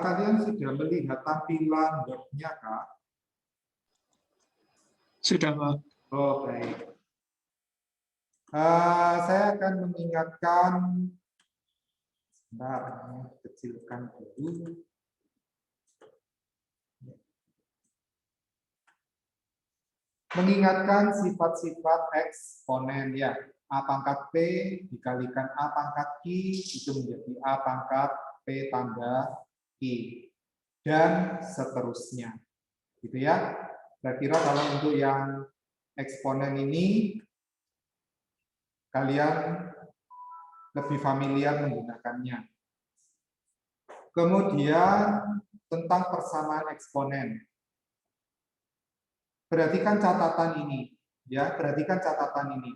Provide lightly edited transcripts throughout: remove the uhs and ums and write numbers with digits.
Kalian sudah melihat tampilan Word-nya, Kak? Sudah, Pak. Oh, baik. Saya akan mengingatkan, sebentar, kecilkan dulu. Mengingatkan sifat-sifat eksponen ya. A pangkat P dikalikan A pangkat I itu menjadi A pangkat P tambah I. Dan seterusnya. Gitu ya. Kira-kira kalau untuk yang eksponen ini kalian lebih familiar menggunakannya. Kemudian tentang persamaan eksponen. Perhatikan catatan ini, ya. Perhatikan catatan ini.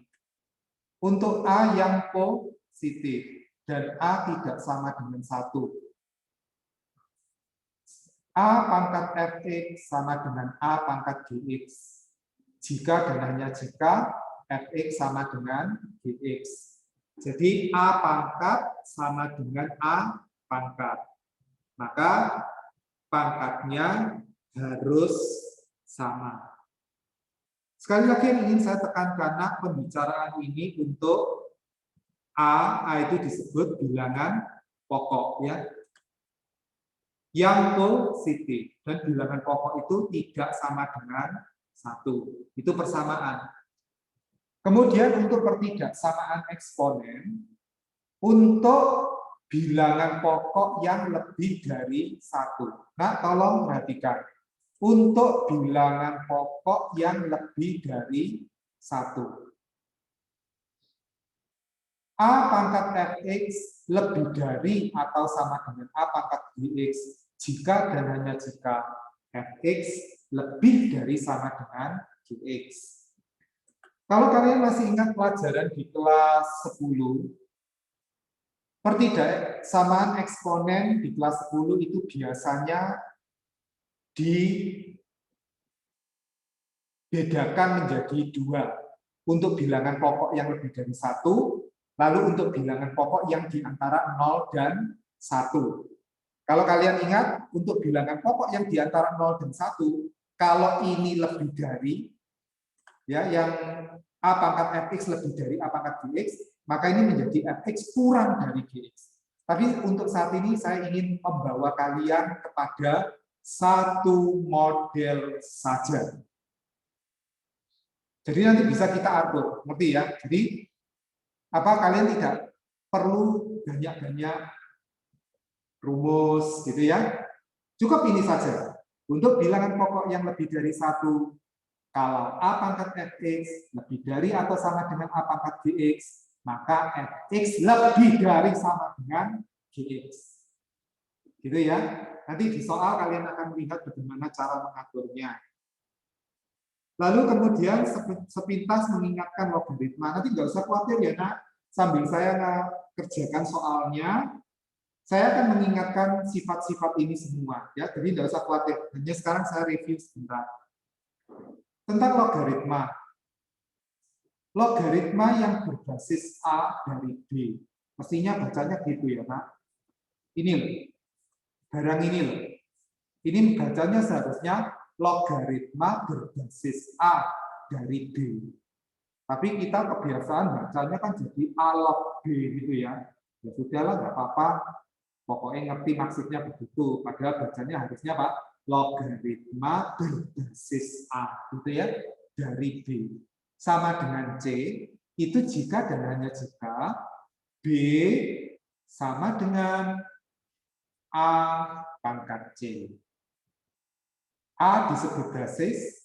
Untuk A yang positif dan A tidak sama dengan 1. A pangkat Fx sama dengan A pangkat Gx. Jika dan hanya jika Fx sama dengan Gx. Jadi A pangkat sama dengan A pangkat. Maka pangkatnya harus sama. Sekali lagi yang ingin saya tekankan, karena pembicaraan ini untuk A itu disebut bilangan pokok ya. Yang positif dan bilangan pokok itu tidak sama dengan 1. Itu persamaan. Kemudian untuk pertidaksamaan eksponen, untuk bilangan pokok yang lebih dari 1. Nah, tolong perhatikan. Untuk bilangan pokok yang lebih dari 1. A pangkat Fx lebih dari atau sama dengan A pangkat Gx jika dan hanya jika Fx lebih dari sama dengan Gx. Kalau kalian masih ingat pelajaran di kelas 10, pertidaksamaan eksponen di kelas 10 itu biasanya dibedakan menjadi 2 untuk bilangan pokok yang lebih dari 1, lalu untuk bilangan pokok yang di antara 0 dan 1. Kalau kalian ingat, untuk bilangan pokok yang di antara 0 dan 1, kalau ini lebih dari, ya, yang A pangkat Fx lebih dari A pangkat Gx, maka ini menjadi Fx kurang dari Gx. Tapi untuk saat ini saya ingin membawa kalian kepada satu model saja. Jadi nanti bisa kita atur, ngerti ya? Jadi kalian tidak perlu banyak-banyak rumus gitu ya. Cukup ini saja. Untuk bilangan pokok yang lebih dari 1, kalau A pangkat Fx lebih dari atau sama dengan A pangkat Gx, maka Fx lebih dari sama dengan Gx. Gitu ya. Nanti di soal kalian akan melihat bagaimana cara mengaturnya. Lalu kemudian sepintas mengingatkan logaritma. Nanti nggak usah khawatir ya, nak. Sambil saya kerjakan soalnya, saya akan mengingatkan sifat-sifat ini semua. Ya, jadi nggak usah khawatir. Hanya sekarang saya review sebentar. Tentang logaritma. Logaritma yang berbasis A dari B. Mestinya bacanya gitu ya, nak. Ini loh. Barang ini loh. Ini bacanya seharusnya logaritma berbasis A dari B. Tapi kita kebiasaan bacanya kan jadi A log B gitu ya. Ya sudahlah, nggak apa-apa. Pokoknya ngerti maksudnya begitu. Padahal bacanya harusnya Pak, logaritma berbasis A gitu ya, dari B. Sama dengan C, itu jika dan hanya jika B sama dengan A pangkat C. A disebut basis.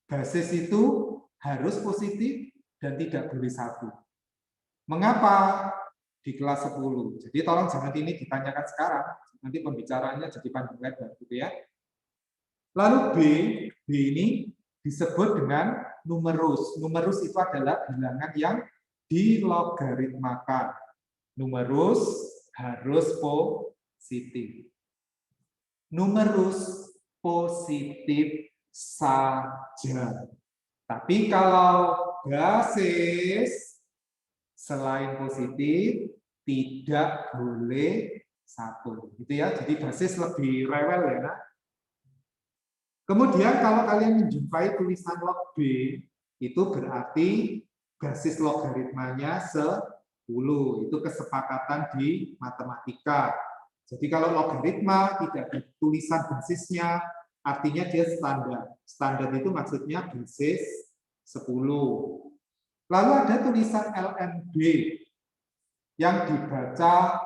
Basis itu harus positif dan tidak boleh 1. Mengapa? Di kelas 10. Jadi tolong jangan ini ditanyakan sekarang. Nanti pembicaraannya jadi panjang lebar gitu ya. Lalu B ini disebut dengan numerus. Numerus itu adalah bilangan yang dilogaritmakan. Numerus harus positif. Numerus positif saja. Tapi kalau basis selain positif tidak boleh 1, gitu ya. Jadi basis lebih rewel ya, nak. Kemudian kalau kalian menjumpai tulisan log B, itu berarti basis logaritmanya 10. Itu kesepakatan di matematika. Jadi kalau logaritma tidak ada tulisan basisnya, artinya dia standar. Standar itu maksudnya basis 10. Lalu ada tulisan LNB yang dibaca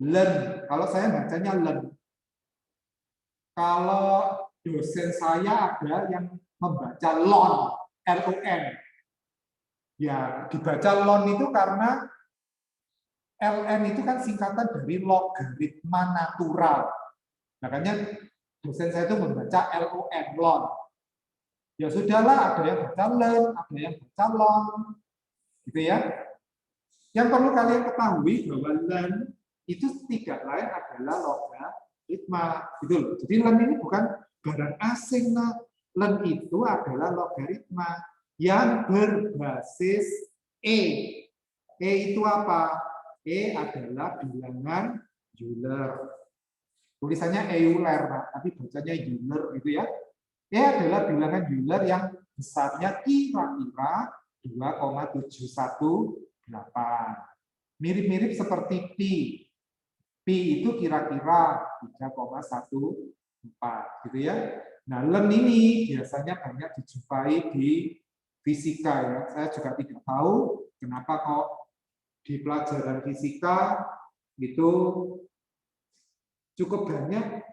len. Kalau saya bacanya len. Kalau dosen saya ada yang membaca lon, LON. Ya, dibaca lon itu karena LN itu kan singkatan dari logaritma natural. Makanya dosen saya itu membaca LON, lon. Ya sudahlah, ada yang baca len, ada yang baca lon. Gitu ya. Yang perlu kalian ketahui bahwa len itu tidak lain adalah logaritma. Gitu loh. Jadi len ini bukan barang asing. Nah. Len itu adalah logaritma yang berbasis E. E itu apa? E adalah bilangan Euler. Tulisannya Euler, tapi bacanya Euler gitu ya. E adalah bilangan Euler yang besarnya kira-kira 2,718. Mirip-mirip seperti pi. Pi itu kira-kira 3,14 gitu ya. Nah, len ini biasanya banyak dijumpai di fisika ya. Saya juga tidak tahu kenapa kok di pelajaran fisika itu cukup banyak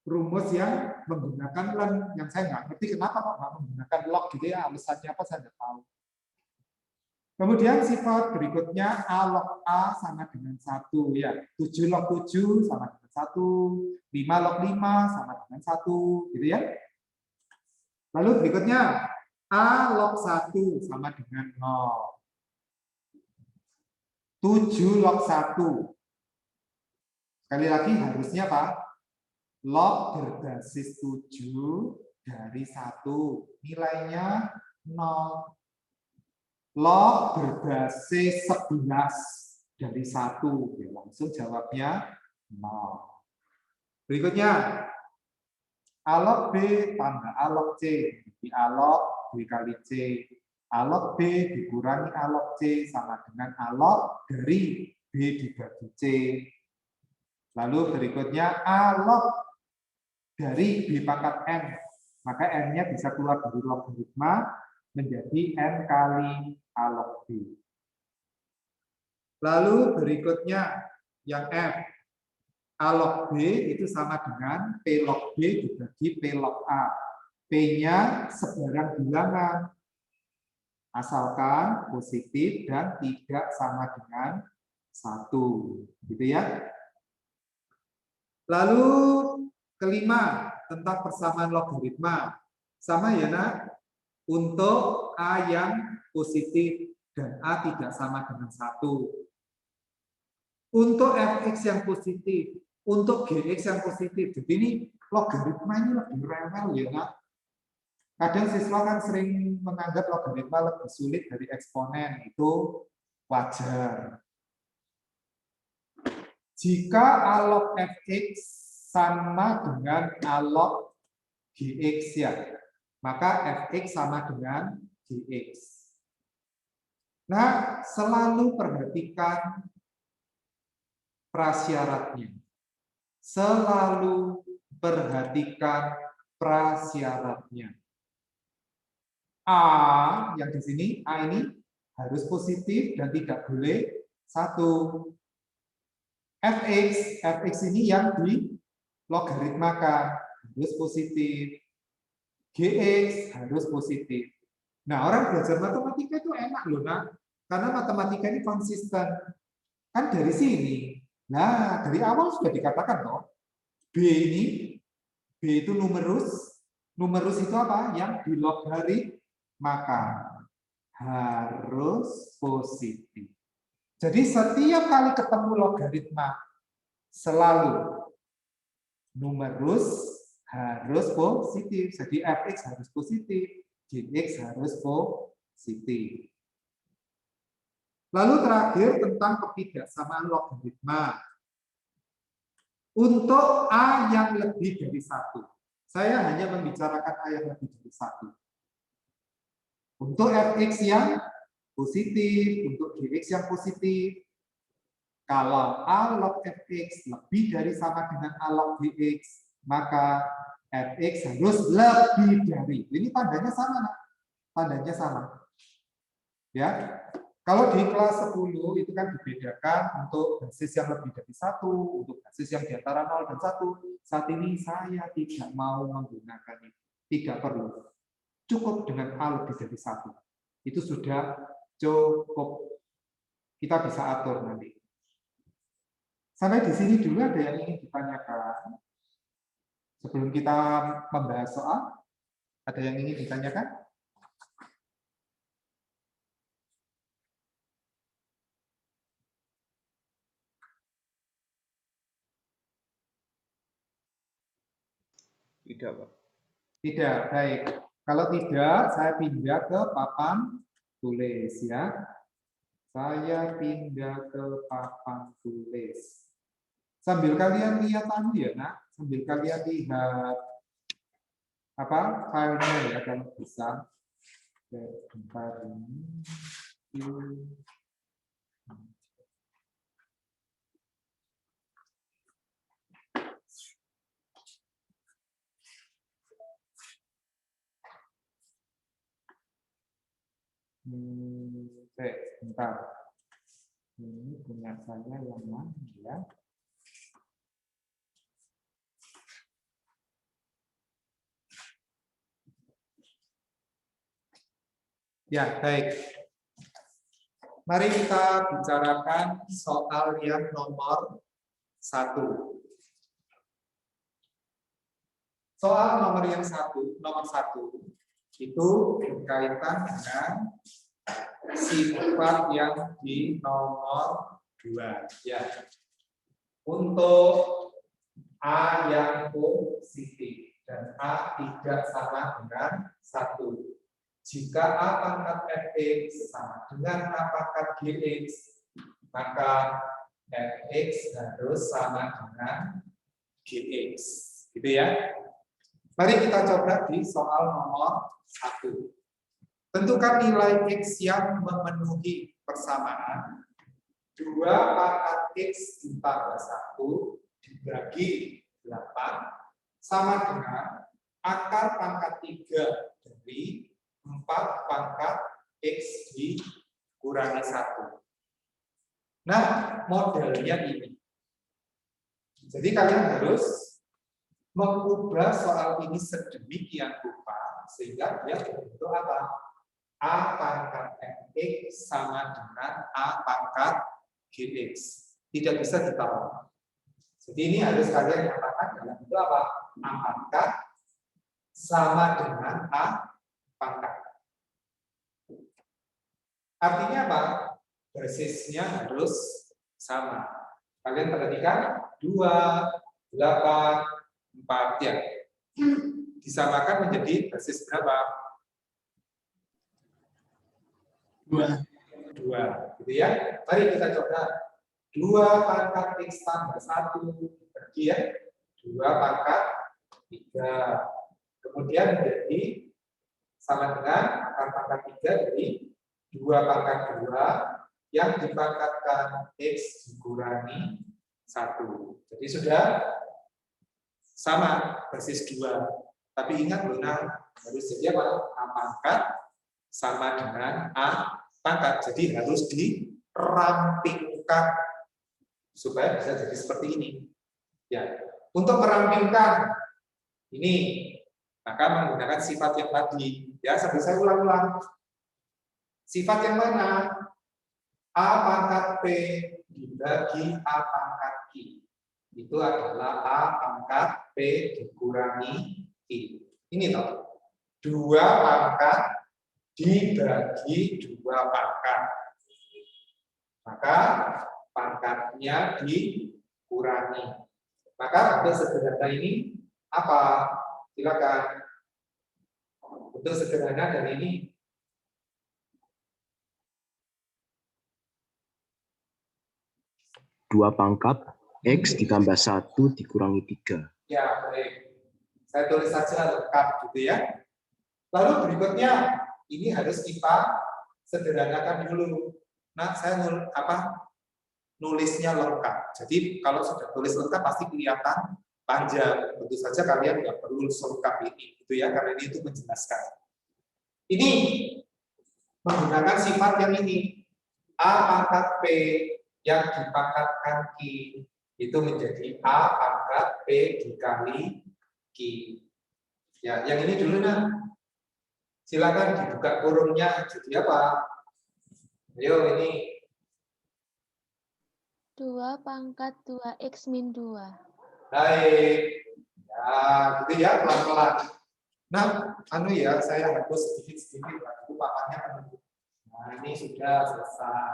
rumus yang menggunakan len, yang saya nggak ngerti kenapa kok nggak menggunakan log gitu ya, alasannya apa saya nggak tahu. Kemudian sifat berikutnya A log A sama dengan 1 ya. 7 log 7 sama dengan 1, 5 log 5 sama dengan 1 gitu ya. Lalu berikutnya A log 1 sama dengan 0. 7 log 1. Sekali lagi harusnya Pak, log berbasis 7 dari 1. Nilainya 0. Log berbasis 11 dari 1. Ya, langsung jawabnya 0. Berikutnya, A log B tambah A log C. Jadi A log B kali C. A log B dikurangi A log C sama dengan A log dari B dibagi C. Lalu berikutnya A log dari B pangkat N. Maka N-nya bisa keluar dari logaritma menjadi N kali A log B. Lalu berikutnya yang F. A log B itu sama dengan P log B dibagi P log A. P-nya sebarang bilangan. Asalkan positif dan tidak sama dengan 1. Gitu ya. Lalu kelima, tentang persamaan logaritma. Sama ya, nak? Untuk A yang positif dan A tidak sama dengan 1. Untuk Fx yang positif, untuk Gx yang positif. Jadi ini logaritma ini lebih rewel ya, nak? Kadang siswa kan sering menganggap logaritma lebih sulit dari eksponen. Itu wajar. Jika A log Fx sama dengan A log Gx ya, maka Fx sama dengan Gx. Nah, selalu perhatikan prasyaratnya. Selalu perhatikan prasyaratnya. A yang di sini, A ini harus positif dan tidak boleh 1. Fx ini yang di logaritmakan harus positif. Gx harus positif. Nah, orang belajar matematika itu enak loh, nak. Karena matematika ini konsisten. Kan dari sini. Nah, dari awal sudah dikatakan toh. B itu numerus. Numerus itu apa? Yang dilogaritmakan. Harus positif. Jadi setiap kali ketemu logaritma selalu numerus harus positif. Jadi Fx harus positif. Gx harus positif. Lalu terakhir tentang ketidaksamaan logaritma. Untuk A yang lebih dari 1, saya hanya membicarakan A yang lebih dari 1. Untuk Fx yang positif, untuk Gx yang positif, kalau A log Fx lebih dari sama dengan A log Gx, maka Fx harus lebih dari. Ini tandanya sama, tandanya sama. Ya, kalau di kelas 10 itu kan dibedakan untuk basis yang lebih dari 1, untuk basis yang di antara 0 dan 1. Saat ini saya tidak mau menggunakan itu. Tidak perlu. Cukup dengan A lebih dari 1. Itu sudah cukup. Kita bisa atur nanti. Sampai di sini dulu ada yang ingin ditanyakan? Sebelum kita membahas soal, ada yang ingin ditanyakan? Tidak, Pak. Tidak, baik. Kalau tidak, saya pindah ke papan tulis ya. Saya pindah ke papan tulis. Sambil kalian lihat ya, nak. Sambil kalian lihat apa filenya ya kalau bisa. Bentar ini. Bentar. Ini punya saya yang mana ya? Ya, baik. Mari kita bicarakan soal yang nomor 1. Soal nomor yang nomor 1 itu berkaitan dengan sifat yang di nomor 2. Ya. Untuk A yang positif dan A tidak sama dengan 1. Jika A pangkat Fx sama dengan A pangkat Gx, maka Fx harus sama dengan Gx. Gitu ya. Mari kita coba di soal nomor 1. Tentukan nilai X yang memenuhi persamaan 2 pangkat X ditambah 1 dibagi 8 sama dengan akar pangkat 3 dari 4 pangkat X dikurangi 1. Nah, modelnya ini. Jadi kalian harus mengubah soal ini sedemikian rupa sehingga dia berbentuk apa? A pangkat Fx sama dengan A pangkat Gx. Tidak bisa ditawar. Jadi ini harus kalian nyatakan dalam bentuk apa? A pangkat sama dengan A pangkat. Artinya apa? Basisnya harus sama. Kalian perhatikan 2, 8, 4 ya. Disamakan menjadi basis berapa? 2. Gitu ya. Mari kita coba 2 pangkat X tambah 1 bagi ya 2 pangkat 3. Kemudian menjadi sama dengan akar pangkat 3 dari 2 pangkat 2 yang dipangkatkan X dikurangi 1. Jadi sudah sama basis 2. Tapi ingat benar harus jadi apa? A pangkat sama dengan A pangkat. Jadi harus dirampingkan supaya bisa jadi seperti ini. Ya, untuk merampingkan ini maka menggunakan sifat yang tadi. Ya, sambil saya ulang-ulang. Sifat yang mana? A pangkat P dibagi A pangkat Q. Itu adalah A pangkat P dikurangi I. Ini toh. 2 pangkat dibagi 2 pangkat. Maka pangkatnya dikurangi. Maka bentuk sederhana ini apa? Silakan. Untuk sederhana dari ini. Dua pangkat X ditambah 1 dikurangi 3. Ya, baik. Saya tulis saja lengkap gitu ya. Lalu berikutnya, ini harus kita sederhanakan dulu. Nah, saya nulisnya lengkap. Jadi kalau sudah tulis lengkap pasti kelihatan panjang. Tentu saja kalian nggak perlu selengkap ini, gitu ya, karena ini untuk menjelaskan. Ini menggunakan sifat yang ini. A pangkat P yang dipangkatkan Q itu menjadi A pangkat P dikali Q. Ya, yang ini dulu nah. Silakan dibuka kurungnya jadi apa? Ayo ini. 2 pangkat 2x min 2. Baik. Ya, gitu ya, pelan-pelan. Nah, ya, saya hapus sedikit-sedikit, itu papannya penuh. Nah, ini sudah selesai.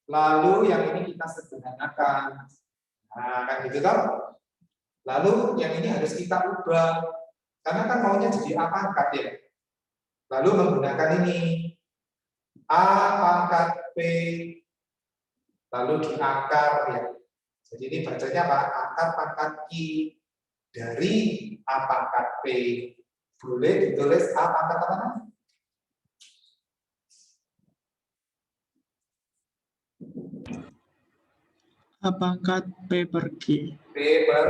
Lalu yang ini kita sederhanakan. Nah, kan gitu kan? Lalu yang ini harus kita ubah. Karena kan maunya jadi A pangkat ya. Lalu menggunakan ini. A pangkat P. Lalu diakar ya. Jadi ini bacanya apa? Akar pangkat Q dari A pangkat P. Boleh ditulis A pangkat apa? A pangkat P per Q. P per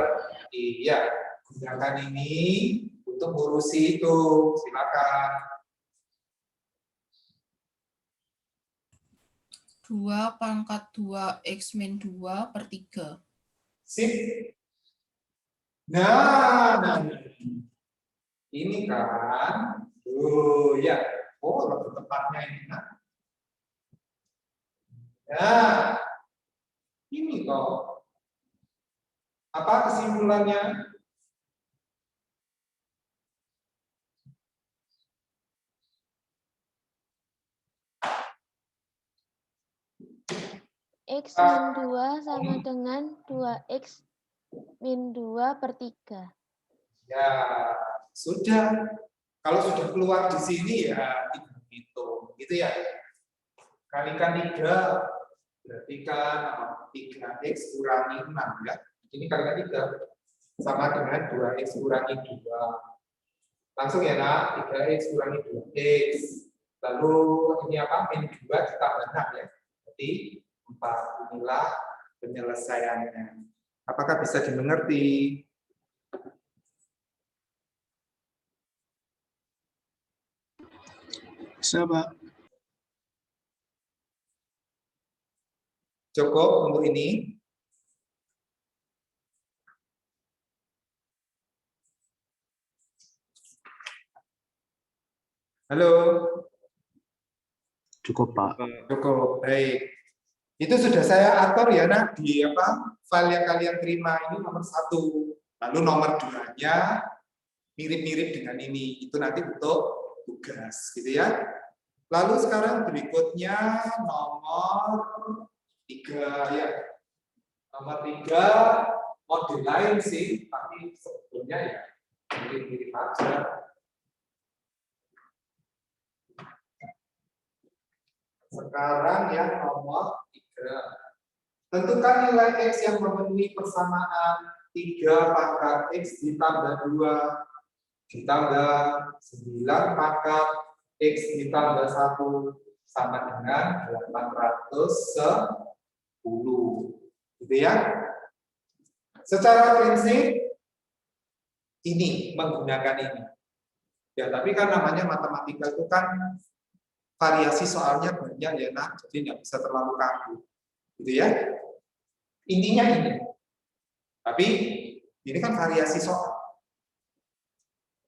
Q. Ya, gunakan ini untuk ngurusi itu. Silakan. 2 pangkat 2x min 2 per 3. Sip. Nah. Ini kan. Oh ya. Oh, lebih tepatnya ini. Nah. Ini toh. Apa kesimpulannya? X min 2 sama dengan 2x min 2 per 3. Ya, sudah. Kalau sudah keluar di sini ya tinggal hitung, gitu ya. Kalikan 3, berarti kan 3x kurangi 6 ya. Ini kalikan 3 sama dengan 2x kurangi 2. Langsung ya nak, 3x kurangi 2x. Lalu ini apa? Min 2 ditambah 6 ya. Berarti 4. Inilah penyelesaiannya. Apakah bisa dimengerti? Bisa, Pak. Cukup untuk ini. Halo. Cukup, Pak. Cukup, baik. Itu sudah saya atur ya, nak, di file yang kalian terima ini nomor 1. Lalu nomor 2-nya mirip-mirip dengan ini. Itu nanti untuk tugas, gitu ya. Lalu sekarang berikutnya nomor 3 ya. Nomor 3 model lain sih, tapi sebetulnya ya mirip-mirip aja. Sekarang yang nomor 3. Tentukan nilai X yang memenuhi persamaan 3 pangkat X ditambah 2 ditambah 9 pangkat X ditambah 1 sama dengan 810. Gitu ya. Secara prinsip ini menggunakan ini. Ya, tapi kan namanya matematika itu kan variasi soalnya banyak ya, nak, jadi nggak bisa terlalu kaku, gitu ya. Intinya ini. Tapi ini kan variasi soal.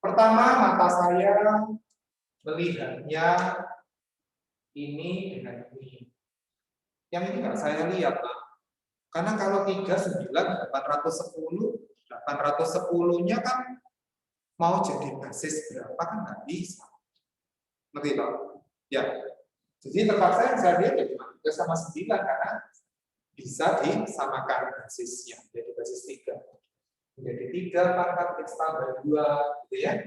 Pertama, mata saya melihatnya ini dengan ini. Yang ini nggak saya lihat, Pak. Karena kalau 39, 810-nya kan mau jadi basis berapa kan nggak bisa. Ngerti, Pak? Ya. Jadi terpaksa yang saya lihat ya cuma 3 sama 9 karena bisa disamakan basisnya. Jadi basis 3. Menjadi 3 pangkat X tambah 2, gitu ya.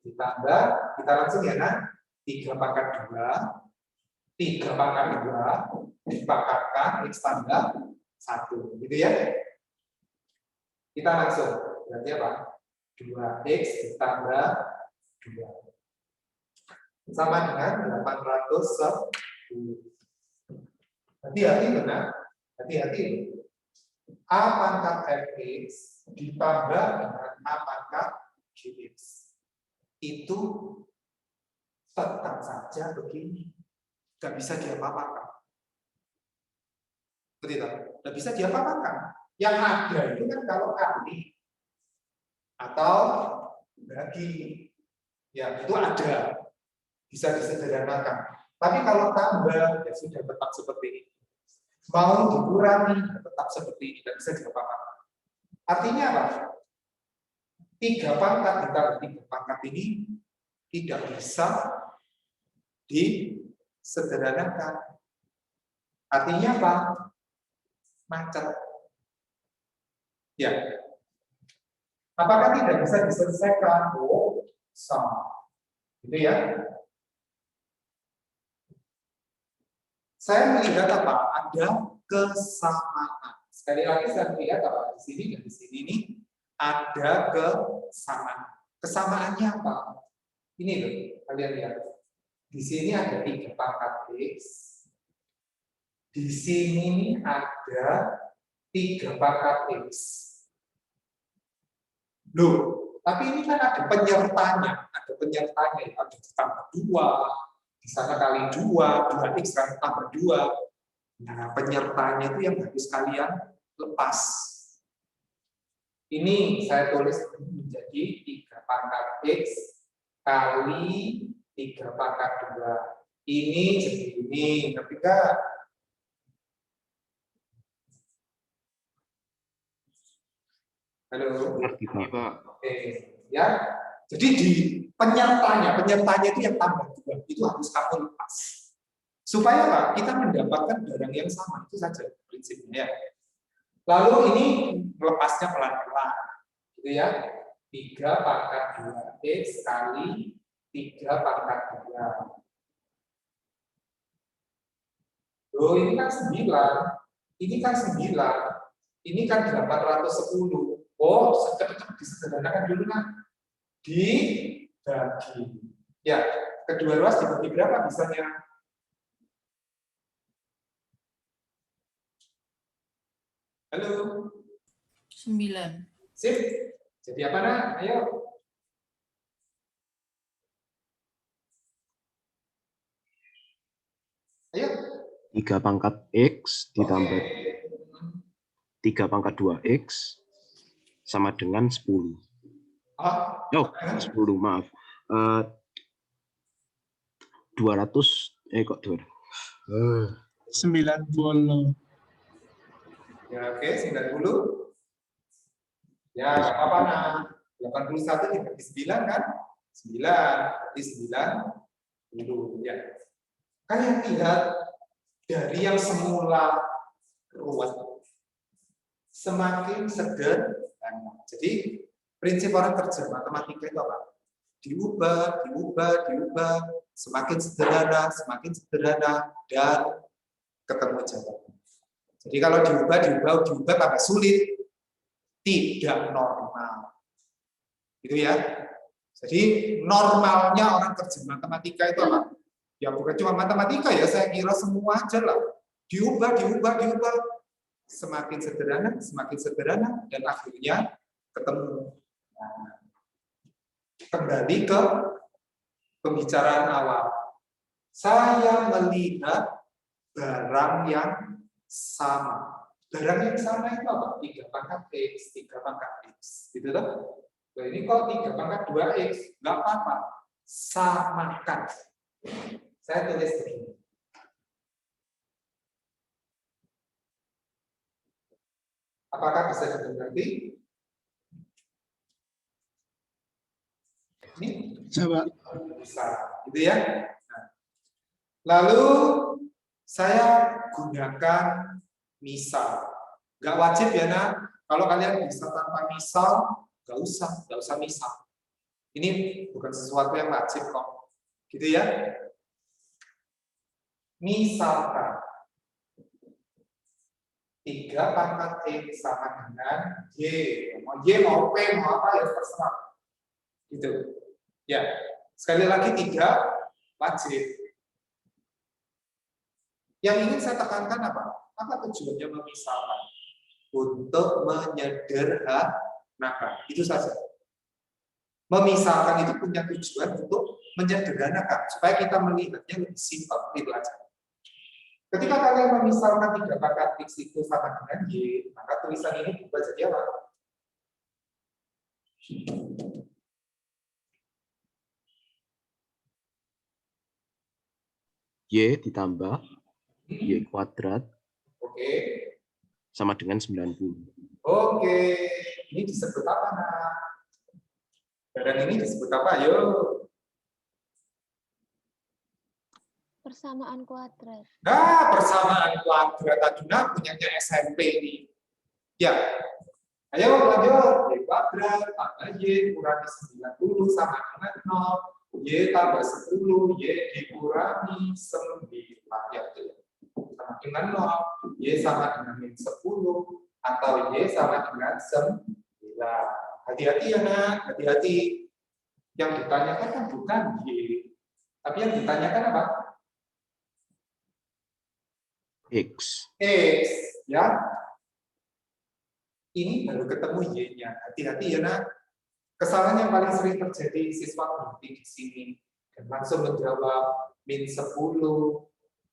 ditambah, kita langsung ya nak, 3 pangkat 2, 3 pangkat 2, dipangkatkan, X tambah 1, gitu ya. Kita langsung, berarti apa? 2X ditambah 2. Sama dengan 810. Hati-hati benar, hati-hati. A pangkat Fx ditambah dengan A pangkat Gx. Itu tetap saja begini. Nggak bisa diapa-apakan. Betul tidak? Nggak bisa diapa-apakan. Yang ada itu kan kalau kali atau bagi, ya itu ada. Bisa disederhanakan. Tapi kalau tambah, ya sudah tetap seperti ini. Mau dikurangi, tetap seperti ini. Tidak bisa diapa-apakan. Artinya apa? 3 pangkat ditambah 3 pangkat ini tidak bisa disederhanakan. Artinya apa? Macet. Ya. Apakah tidak bisa diselesaikan? Oh, sama. Gitu ya. Saya melihat apa? Ada kesamaan. Sekali lagi saya melihat apa? Di sini dan di sini ini ada kesamaan. Kesamaannya apa? Ini loh, kalian lihat. Di sini ada 3 pangkat X. Di sini ada 3 pangkat X. Loh, tapi ini kan ada penyertanya. Ada penyertanya. Ada tambah 2. Di sana kali 2, 2X kan tambah 2. Nah, penyertanya itu yang harus kalian lepas. Ini saya tulis menjadi 3 pangkat X kali 3 pangkat 2. Ini jadi ini, ngerti nggak? Halo? Ngerti, Pak. Oke, ya. Jadi di penyertanya itu yang tambah 2, itu harus kamu lepas. Supaya apa? Kita mendapatkan barang yang sama, itu saja prinsipnya. Lalu ini melepasnya pelan-pelan, gitu ya. 3 pangkat 2X kali 3 pangkat 2. Loh, ini kan 9. Ini kan 9. Ini kan 810. Oh, cepat-cepat disederhanakan dulu kan. Dibagi. Ya, kedua ruas dibagi berapa misalnya? Halo. 9. Sip. Jadi apa nak? Ayo. Ayo. 3 pangkat X ditambah 3 pangkat 2X sama dengan 10. Oh, 10, maaf. 200, kok 200? 90. Ya, oke, 90. Ya, nggak apa-apa nah. 81 dibagi 9 kan? 9, berarti 90. Ya. Kalian lihat dari yang semula ruwet semakin sederhana. Jadi prinsip orang kerja matematika itu apa? Diubah, semakin sederhana dan ketemu jawaban. Jadi kalau diubah tambah sulit, tidak normal. Gitu ya. Jadi normalnya orang kerja matematika itu apa? Ya bukan cuma matematika ya, saya kira semua aja lah. Diubah. Semakin sederhana, dan akhirnya ketemu. Nah, kembali ke pembicaraan awal. Saya melihat barang yang sama. Barang yang sama itu apa? 3 pangkat X, 3 pangkat X. Gitu loh. Nah, ini kok 3 pangkat 2X? Nggak apa-apa. Samakan. Saya tulis begini. Apakah bisa dimengerti? Ini Coba. bisa, gitu ya. Nah, lalu saya gunakan misal. Nggak wajib ya nak. Kalau kalian bisa tanpa misal, nggak usah misal. Ini bukan sesuatu yang wajib kok. Gitu ya. Misalkan 3 pangkat X sama dengan Y. Mau Y, mau P, mau apa ya terserah. Gitu. Ya. Sekali lagi 3 wajib. Yang ingin saya tekankan apa? Apa tujuannya memisalkan? Untuk menyederhanakan. Itu saja. Memisalkan itu punya tujuan untuk menyederhanakan supaya kita melihatnya lebih simpel, lebih belajar. Ketika kalian memisalkan 3 pangkat X itu sama dengan Y, maka tulisan ini berubah jadi apa? Y ditambah Y kuadrat Oke. sama dengan 90. Oke. Ini disebut apa, nak? Barang ini disebut apa? Ayo. Persamaan kuadrat. Nah, persamaan kuadrat Aduna punyanya SMP ini. Ya. Ayo lanjut. Y kuadrat tambah Y kurangi 90 sama dengan 0. Y tambah 10, Y dikurangi 9. Ya, sama dengan 0. Y sama dengan min 10. Atau Y sama dengan 9. Hati-hati ya, nak. Hati-hati. Yang ditanyakan kan bukan Y. Tapi yang ditanyakan apa? X. X, ya. Ini baru ketemu Y-nya. Hati-hati ya, nak. Kesalahan yang paling sering terjadi siswa berhenti di sini dan langsung menjawab min 10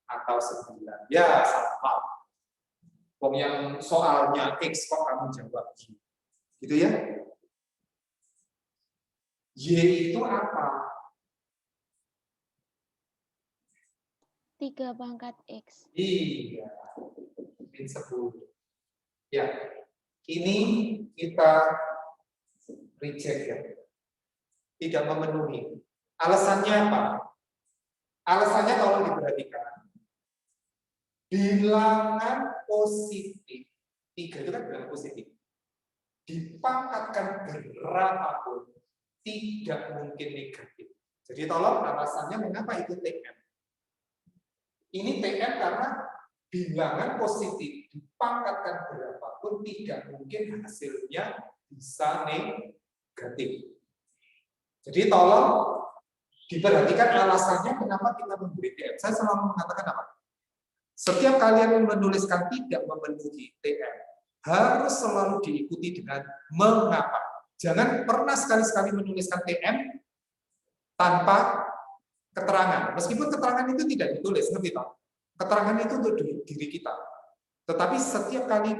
atau 9. Ya, salah. Wong yang soalnya X kok kamu jawab Y. Gitu ya. Y itu apa? 3 pangkat X. Iya, min 10. Ya, ini kita reject ya. Tidak memenuhi. Alasannya apa? Alasannya tolong diperhatikan. Bilangan positif. 3 itu kan bilangan positif. Dipangkatkan berapapun tidak mungkin negatif. Jadi tolong alasannya mengapa itu TM. Ini TM karena bilangan positif dipangkatkan berapapun tidak mungkin hasilnya bisa negatif. Jadi tolong diperhatikan alasannya kenapa kita memberi TM. Saya selalu mengatakan apa? Setiap kalian menuliskan tidak memenuhi TM, harus selalu diikuti dengan mengapa. Jangan pernah sekali-sekali menuliskan TM tanpa keterangan. Meskipun keterangan itu tidak ditulis, ngerti toh? Keterangan itu untuk diri kita. Tetapi setiap kali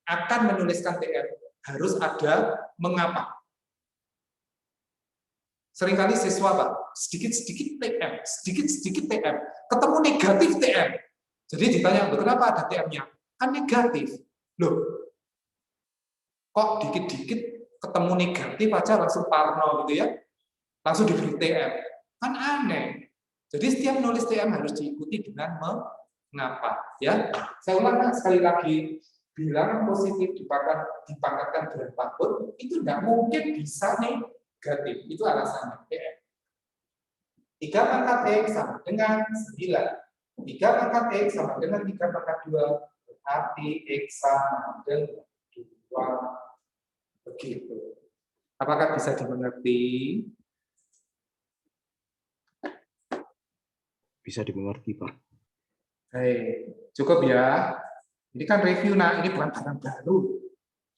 akan menuliskan TM, harus ada mengapa. Seringkali siswa, Pak, sedikit-sedikit TM, sedikit-sedikit TM, ketemu negatif TM. Jadi ditanya, kenapa ada TM-nya? Kan negatif. Loh, kok dikit-dikit ketemu negatif aja langsung parno gitu ya? Langsung diberi TM. Kan aneh. Jadi setiap nulis TM harus diikuti dengan mengapa. Ya, saya ulang sekali lagi, bilangan positif dipangkatkan berapapun itu tidak mungkin bisa negatif. Itu alasannya. TM. 3 pangkat X sama dengan 9. 3 pangkat X sama dengan 3 pangkat 2. Berarti X sama dengan 2. Begitu. Apakah bisa dimengerti? Bisa dimengerti, Pak. Baik, cukup ya. Ini kan review, nah ini bukan barang baru.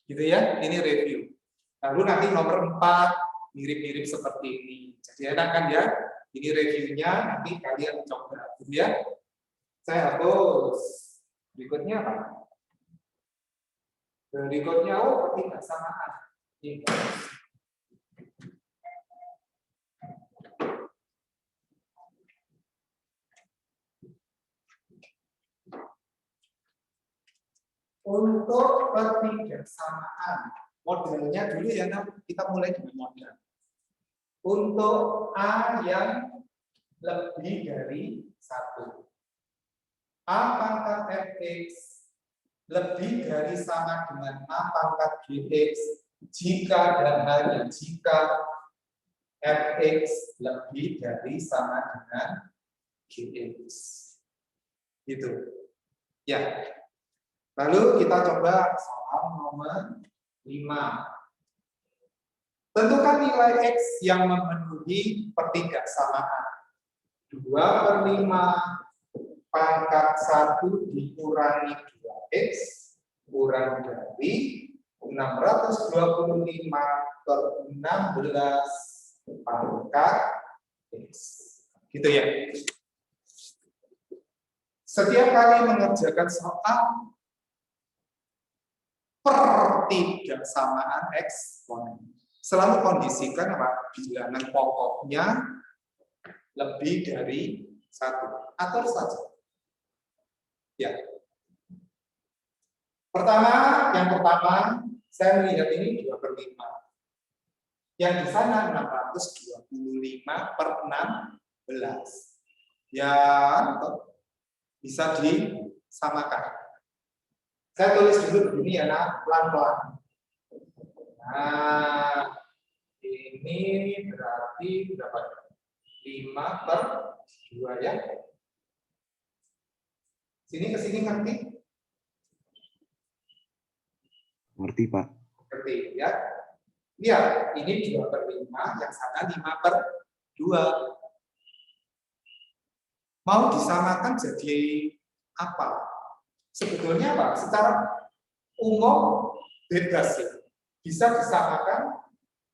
Gitu ya, ini review. Lalu nanti nomor 4 mirip-mirip seperti ini. Jadi enak kan ya? Ini reviewnya, nanti kalian coba. Gitu ya. Saya hapus. Berikutnya apa? Berikutnya, ketidaksamaan. Ini. Untuk ketidaksamaan, modelnya dulu ya, kita mulai dengan model. Untuk A yang lebih dari 1. A pangkat Fx lebih dari sama dengan A pangkat Gx jika dan hanya jika fx lebih dari sama dengan gx. Gitu. Ya. Lalu kita coba soal nomor 5. Tentukan nilai x yang memenuhi pertigasamaan. 2/5 pangkat 1 dikurangi 2x kurang dari 625/16 pangkat x. Gitu ya. Setiap kali mengerjakan soal pertigasamaan eksponen, selalu kondisikan apa? Bilangan pokoknya lebih dari 1. Atur saja. Ya. Yang pertama, saya melihat ini 2/5. Yang di sana 625/16. Ya, bisa disamakan. Saya tulis dulu begini ya, nah, pelan-pelan. Nah, ini berarti berapa? 5/2 ya. Sini ke sini ngerti? Ngerti, Pak. Ngerti ya. Lihat, ini 2/5, yang sana 5/2. Mau disamakan jadi apa? Sebetulnya apa? Secara umum bebas ya. Bisa disamakan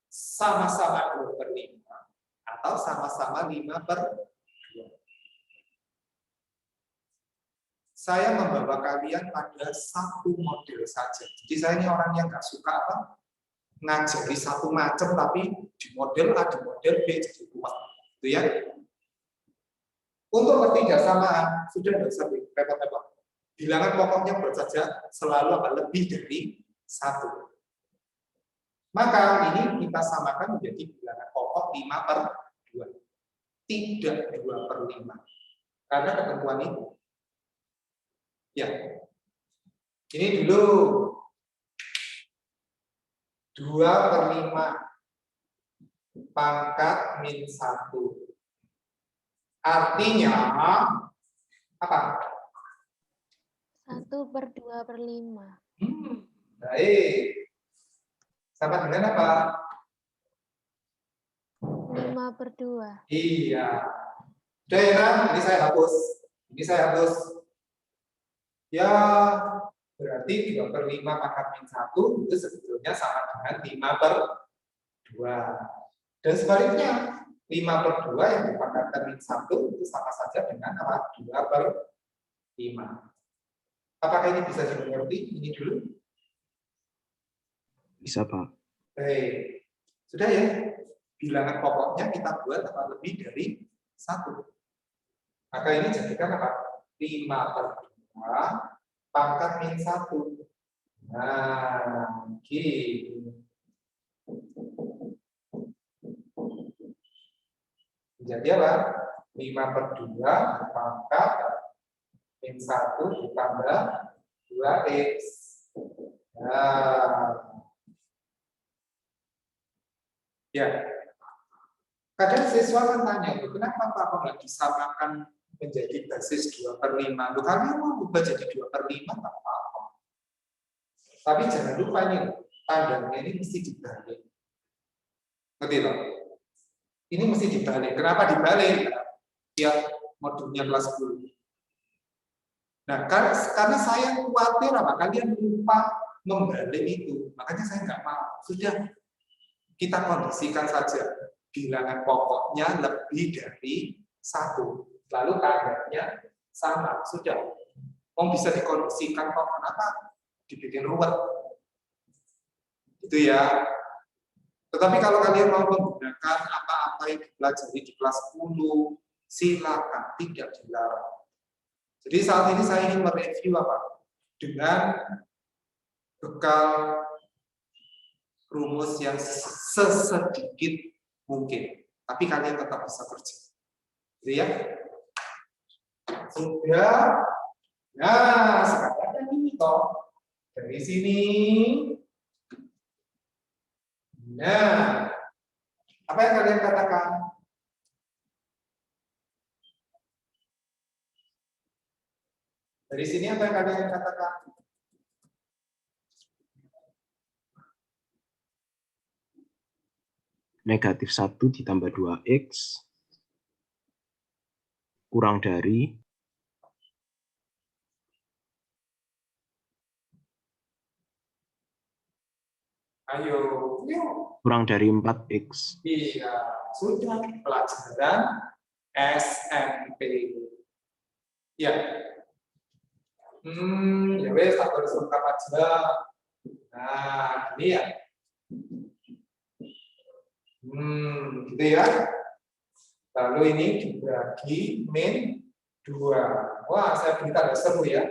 sama-sama 2/5 atau sama-sama 5/2. Saya membawa kalian pada satu model saja. Jadi saya ini orang yang nggak suka apa? Ngajari satu macam tapi di model A, di model B jadi kuat. Gitu ya. Untuk pertigasamaan sudah nggak usah repot-repot. Bilangan pokoknya saja selalu akan lebih dari 1. Maka ini kita samakan menjadi bilangan pokok 5/2. Tidak 2/5. Karena ketentuan itu. Ya. Ini dulu 2/5 pangkat -1. Artinya apa? 1/2/5. Baik. Sama dengan apa? 5/2. Iya. Udah ya kan? Ini saya hapus. Ini saya hapus. Ya, berarti 2/5 pangkat -1 itu sebetulnya sama dengan 5/2. Dan sebaliknya, 5/2 yang dipangkatkan -1 itu sama saja dengan apa? 2/5. Apakah ini bisa dimengerti? Ini dulu. Bisa, Pak. Baik. Sudah ya? Bilangan pokoknya kita buat apa? Lebih dari 1. Maka ini jadikan apa? 5/2 pangkat -1. Nah, gitu. Jadi apa? 5/2 pangkat -1 ditambah 2x. Nah. Ya. Kadang siswa kan tanya, kenapa Pak nggak disamakan menjadi basis 2/5? Loh, kalian mau ubah jadi 2/5 nggak apa-apa. Tapi jangan lupa ini, tandanya ini mesti dibalik. Ngerti loh? Ini mesti dibalik. Kenapa dibalik? Ya, modulnya kelas 10. Nah, karena saya khawatir apa? Kalian lupa membalik itu. Makanya saya nggak mau. Sudah, kita kondisikan saja. Bilangan pokoknya lebih dari 1. Lalu kadarnya sama. Sudah. Bisa dikondisikan kok. Kenapa? Dibikin ruwet. Itu ya. Tetapi kalau kalian mau menggunakan apa-apa yang dipelajari di kelas 10, silakan, tidak dilarang. Jadi saat ini saya ingin mereview apa? Dengan bekal rumus yang sesedikit mungkin. Tapi kalian tetap bisa kerja. Jadi ya. Sudah. Nah, sekarang ini toh. Dari sini. Nah, Apa yang kalian katakan? Dari sini apa yang kalian katakan? Negatif 1 ditambah 2X kurang dari Ayo, yuk. kurang dari 4X. Iya, sudah pelajaran SMP. Ya. Ya wes, tak harus lengkap aja. Nah, ini ya. Gitu ya. Lalu ini dibagi min 2. Wah, saya beri tanda seru ya.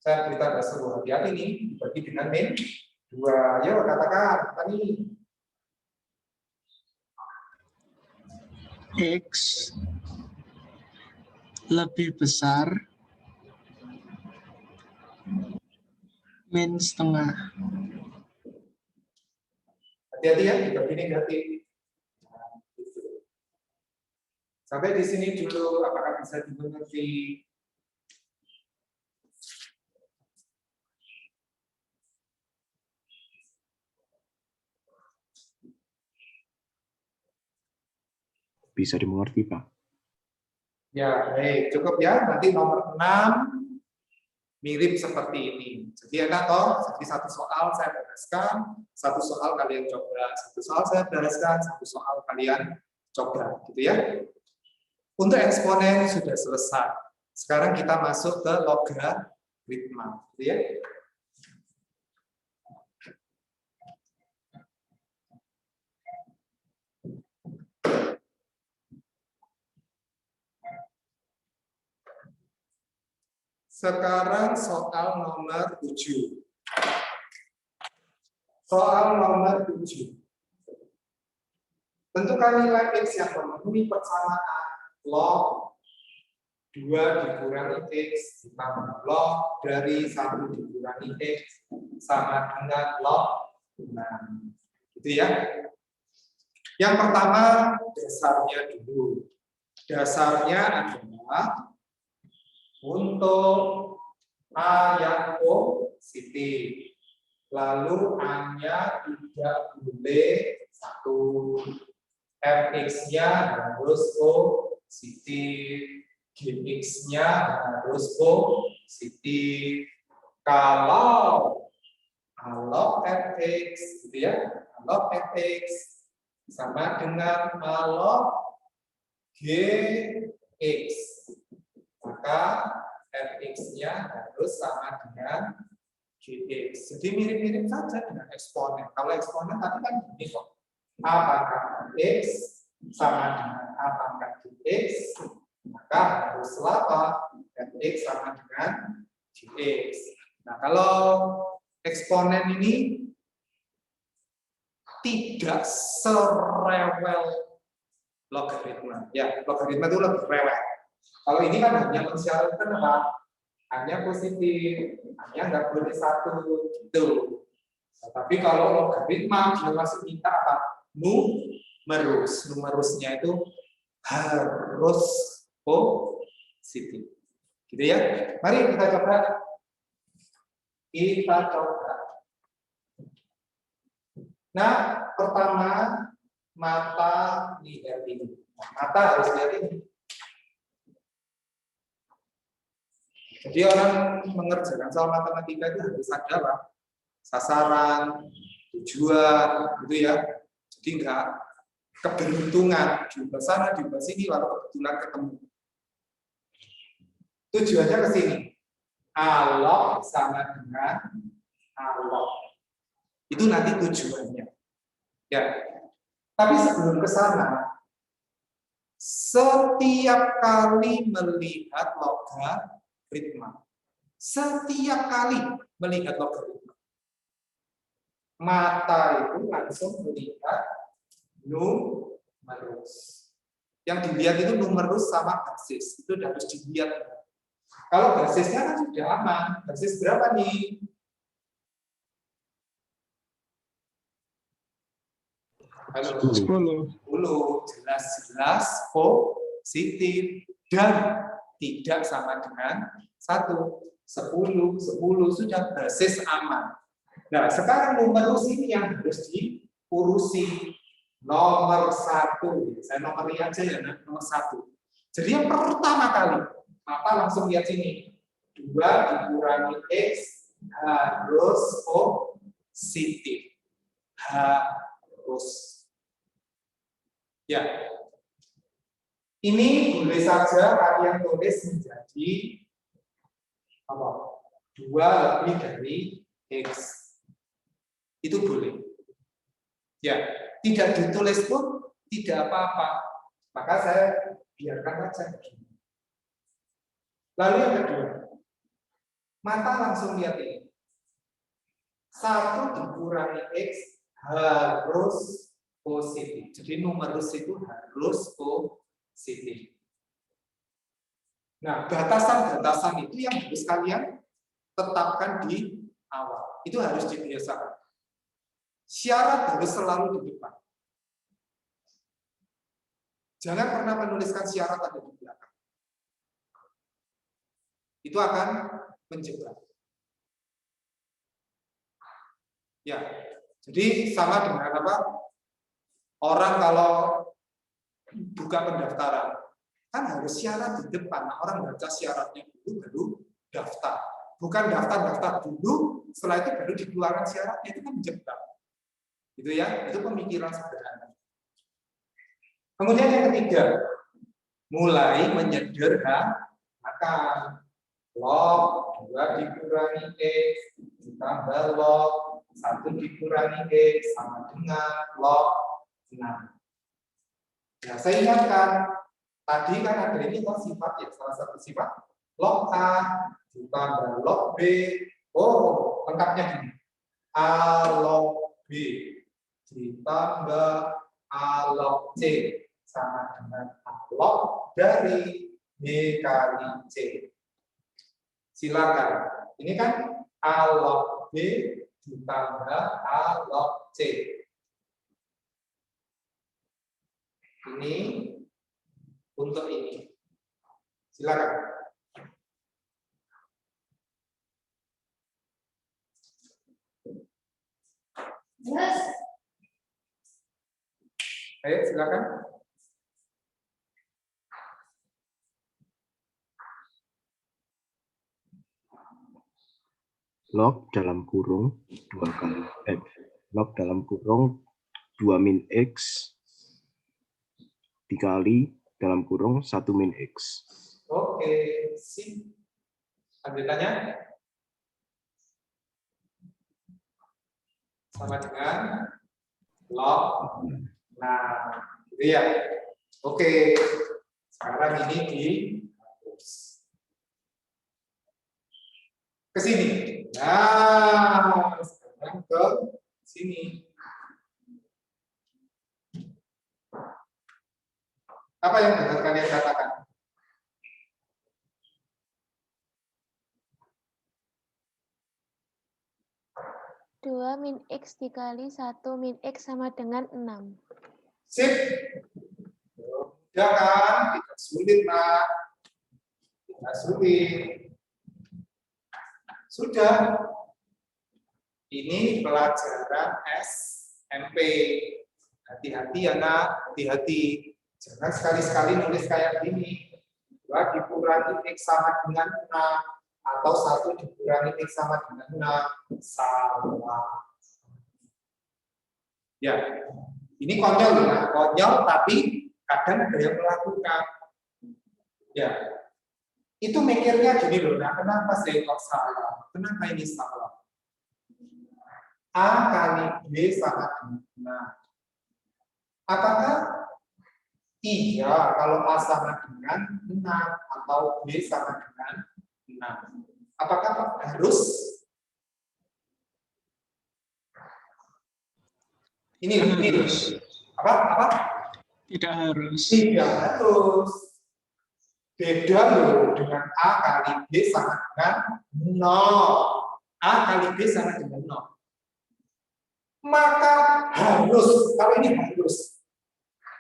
Saya beri tanda seru. Hati-hati nih, dibagi dengan min 2. Ayo katakan, tadi. X lebih besar min setengah. Hati-hati ya, dibagi negatif. Sampai di sini dulu, apakah bisa dimengerti? Bisa dimengerti, Pak. Ya, baik. Cukup ya. Nanti nomor 6 mirip seperti ini. Jadi enak toh, jadi satu soal saya bereskan, satu soal kalian coba, satu soal saya bereskan, satu soal kalian coba, gitu ya. Untuk eksponen sudah selesai. Sekarang kita masuk ke logaritma, gitu ya. Sekarang soal nomor 7. Soal nomor 7. Tentukan nilai X yang memenuhi persamaan log 2 dikurangi X ditambah log dari 1 dikurangi X sama dengan log 6. Gitu ya. Yang pertama, dasarnya dulu. Dasarnya adalah untuk A yang positif. Lalu A-nya tidak boleh 1. Fx-nya harus positif. Gx-nya harus positif. Kalau Fx, gitu ya. Kalau Fx sama dengan log Gx. Maka Fx-nya harus sama dengan Gx. Jadi mirip-mirip saja dengan eksponen. Kalau eksponen tadi kan gini kok. A pangkat X sama dengan A pangkat Gx, maka haruslah apa? Fx sama dengan Gx. Nah, kalau eksponen ini tidak serewel logaritma. Ya, logaritma itu lebih rewel. Kalau ini kan hanya mensyaratkan apa? Hanya positif, hanya nggak boleh 1 gitu. Nah, tapi kalau logaritma dia masih minta apa? Numerus. Numerusnya itu harus positif. Gitu ya. Mari kita coba. Nah, pertama mata lihat ini. Mata harus lihat ini. Jadi orang mengerjakan soal matematika itu harus ada apa? Sasaran, tujuan, gitu ya. Jadi enggak keberuntungan diubah sana, diubah sini, lalu kebetulan ketemu. Tujuannya ke sini. Alog sama dengan alog. Itu nanti tujuannya. Ya. Tapi sebelum ke sana, setiap kali melihat logaritma, setiap kali melihat logaritma, mata itu langsung melihat numerus. Yang dilihat itu numerus sama basis, itu harus dilihat. Kalau basisnya kan sudah aman, basis berapa nih? Halo. 10. 10 jelas-jelas positif dan tidak sama dengan 1. 10 sudah basis aman. Nah, sekarang numerus ini yang harus diurusi. Nomor 1. Saya nomor aja ya, nomor 1. Jadi yang pertama kali, maka langsung lihat sini. 2 dikurangi X harus positif. Harus. Ya. Ini boleh saja kalian tulis menjadi apa? 2 lebih dari X. Itu boleh. Ya, tidak ditulis pun tidak apa-apa. Maka saya biarkan aja. Lalu yang kedua, mata langsung lihat ini. 1 dikurangi X harus positif. Jadi numerus itu harus positif. Nah, batasan-batasan itu yang harus kalian tetapkan di awal. Itu harus dibiasakan. Syarat harus selalu di depan. Jangan pernah menuliskan syarat ada di belakang. Itu akan menjebak. Ya, jadi sama dengan apa? Orang kalau buka pendaftaran, kan harus syarat di depan. Nah, orang baca syaratnya dulu baru daftar. Bukan daftar dulu, setelah itu baru dikeluarkan syaratnya, itu kan menjebak. Itu ya, itu pemikiran sederhana. Kemudian yang ketiga, mulai menyederhanakan. Log 2 dikurangi X ditambah log 1 dikurangi X sama dengan log 6. Nah, saya ingatkan, tadi kan ada ini sifat ya, salah satu sifat log A ditambah log B. Oh, lengkapnya gini. A log B ditambah A log C sama dengan A log dari B kali C. Silakan. Ini kan A log B ditambah A log C. Ini untuk ini. Silakan. Yes. Ayo, silakan. Log dalam kurung 2 kali X. Log dalam kurung 2 min X dikali dalam kurung 1 min X. Oke, sip. Ada tanya? Sama dengan log. Nah, itu ya. Oke. Sekarang ini dihapus. Ke sini. Nah, sekarang ke sini. Apa yang benar kalian katakan? Dua min X dikali 1 min X sama dengan 6. Sip. Mudah kan? Tidak sulit, Nak. Tidak sulit. Sudah. Ini pelajaran SMP. Hati-hati ya, Nak. Hati-hati. Jangan sekali-sekali nulis kayak gini. 2 dikurangi X sama dengan 6. Atau 1 dikurangi X sama dengan 6. Salah. Ya. Ini konyol ya, konyol tapi kadang ada yang melakukan. Ya, itu mikirnya gini loh. Nah, kenapa sih kok salah? Kenapa ini salah? A kali B sama dengan 6. Apakah iya kalau A sama dengan 6 atau B sama dengan 6? Apakah harus? Ini apa? Tidak harus. Tidak harus. Beda loh dengan A kali B sama dengan 0. A kali B sama dengan 0. maka harus, kalau ini harus,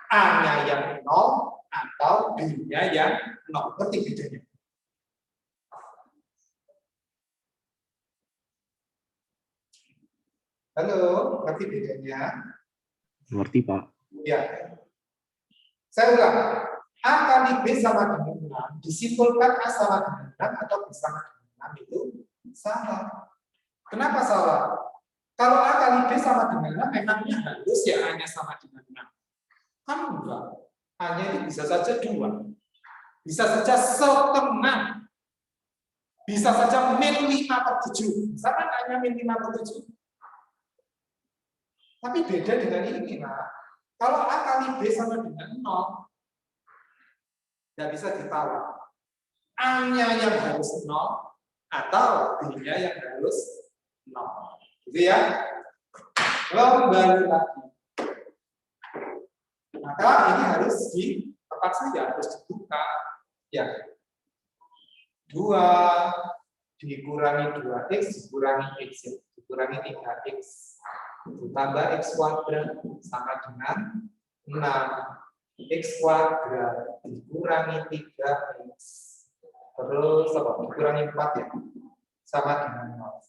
A-nya yang 0 atau B-nya yang 0. Ngerti bedanya? Halo, ngerti bedanya? Ngerti, Pak. Ya. Saya ulang. A kali B sama dengan 6, disimpulkan A sama dengan 6 atau B sama dengan 6 itu salah. Kenapa salah? Kalau A kali B sama dengan 6, memangnya harus ya A-nya sama dengan 6. Kan enggak. A-nya itu bisa saja 2. Bisa saja setengah. Bisa saja min 5/7. Bisa kan A-nya min 5/7? Tapi beda dengan ini, Pak. Kalau A kali B sama dengan 0, nggak bisa ditawar. A-nya yang harus 0 atau B-nya yang harus 0. Gitu ya. Kembali lagi. Maka ini harus tempat saja harus dibuka. Ya. 2 dikurangi 2x dikurangi x dikurangi 3x ditambah x kuadrat sama dengan 6 x kuadrat dikurangi 3x terus apa? Dikurangi 4 ya sama dengan 0.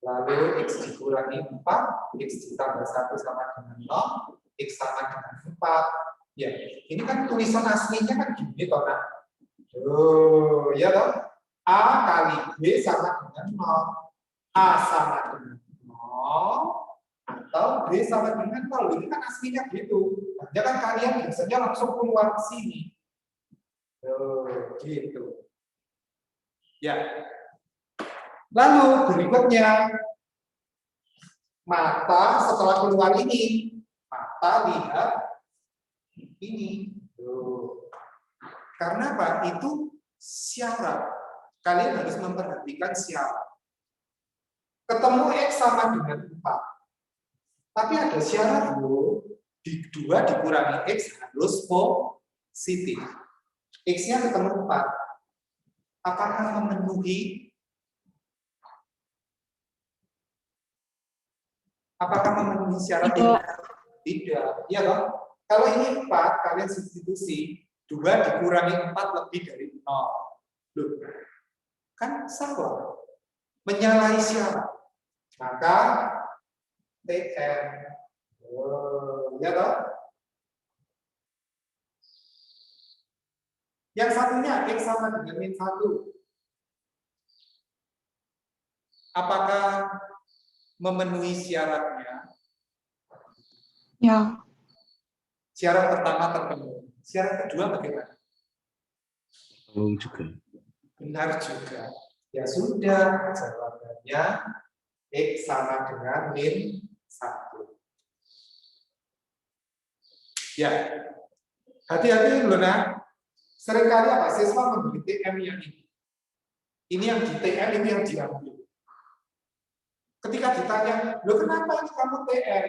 Lalu x dikurangi 4 x ditambah 1 sama dengan 0 x sama dengan 4 ya ini kan tulisan aslinya kan gini toh nah. Oh ya toh A kali B sama dengan 0 A sama dengan 0 atau B sama dengan 0. Ini kan aslinya gitu. Hanya kan kalian biasanya langsung keluar ke sini. Gitu. Ya. Lalu berikutnya mata setelah keluar ini, mata lihat ini. Karena apa? Itu syarat. Kalian harus memperhatikan syarat. Ketemu X sama dengan 4. Tapi ada syarat loh. Di 2 dikurangi X harus positif. X-nya ketemu 4. Apakah memenuhi? Apakah memenuhi syarat ini? Tidak. Iya dong. Kalau ini 4, kalian substitusi. 2 dikurangi 4 lebih dari 0. Loh, kan salah. Menyalahi syarat. Maka TN. Ya toh? Yang satunya X sama dengan min 1. Apakah memenuhi syaratnya? Ya. Syarat pertama terpenuhi. Syarat kedua bagaimana? Juga. Benar juga. Ya sudah, jawabannya X sama dengan min 1. Ya, hati-hati dulu nah. Seringkali apa? Siswa membeli TM yang ini. Ini yang di TM, ini yang diambil. Ketika ditanya, lo kenapa ini kamu TM?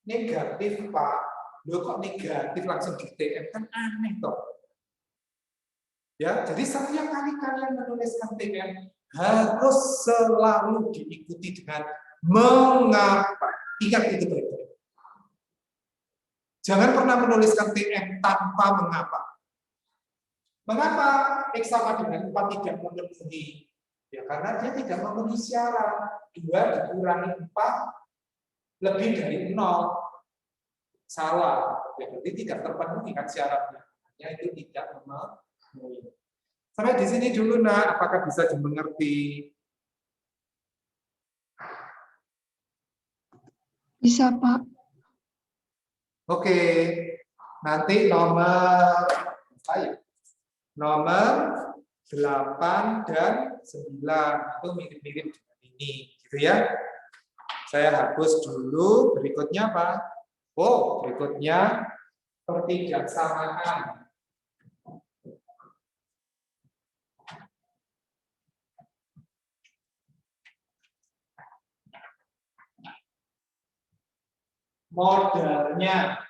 Negatif, Pak. Lo kok negatif langsung di TM? Kan aneh toh. Ya, jadi setiap kali kalian menuliskan TM harus selalu diikuti dengan mengapa. Ingat itu baik-baik. Jangan pernah menuliskan TM tanpa mengapa. Mengapa X sama dengan 4 tidak memenuhi? Ya karena dia tidak memenuhi syarat. 2 dikurangi 4 lebih dari 0. Salah. Ya, berarti tidak terpenuhi kan syaratnya. Ya, itu tidak memenuhi. Sampai di sini dulu, nah, apakah bisa dimengerti? Bisa, Pak. Oke. Nanti nomor saya. Nomor 8 dan 9 itu mirip-mirip dengan ini, gitu ya. Saya hapus dulu. Berikutnya apa? Oh, berikutnya pertidaksamaan. Modelnya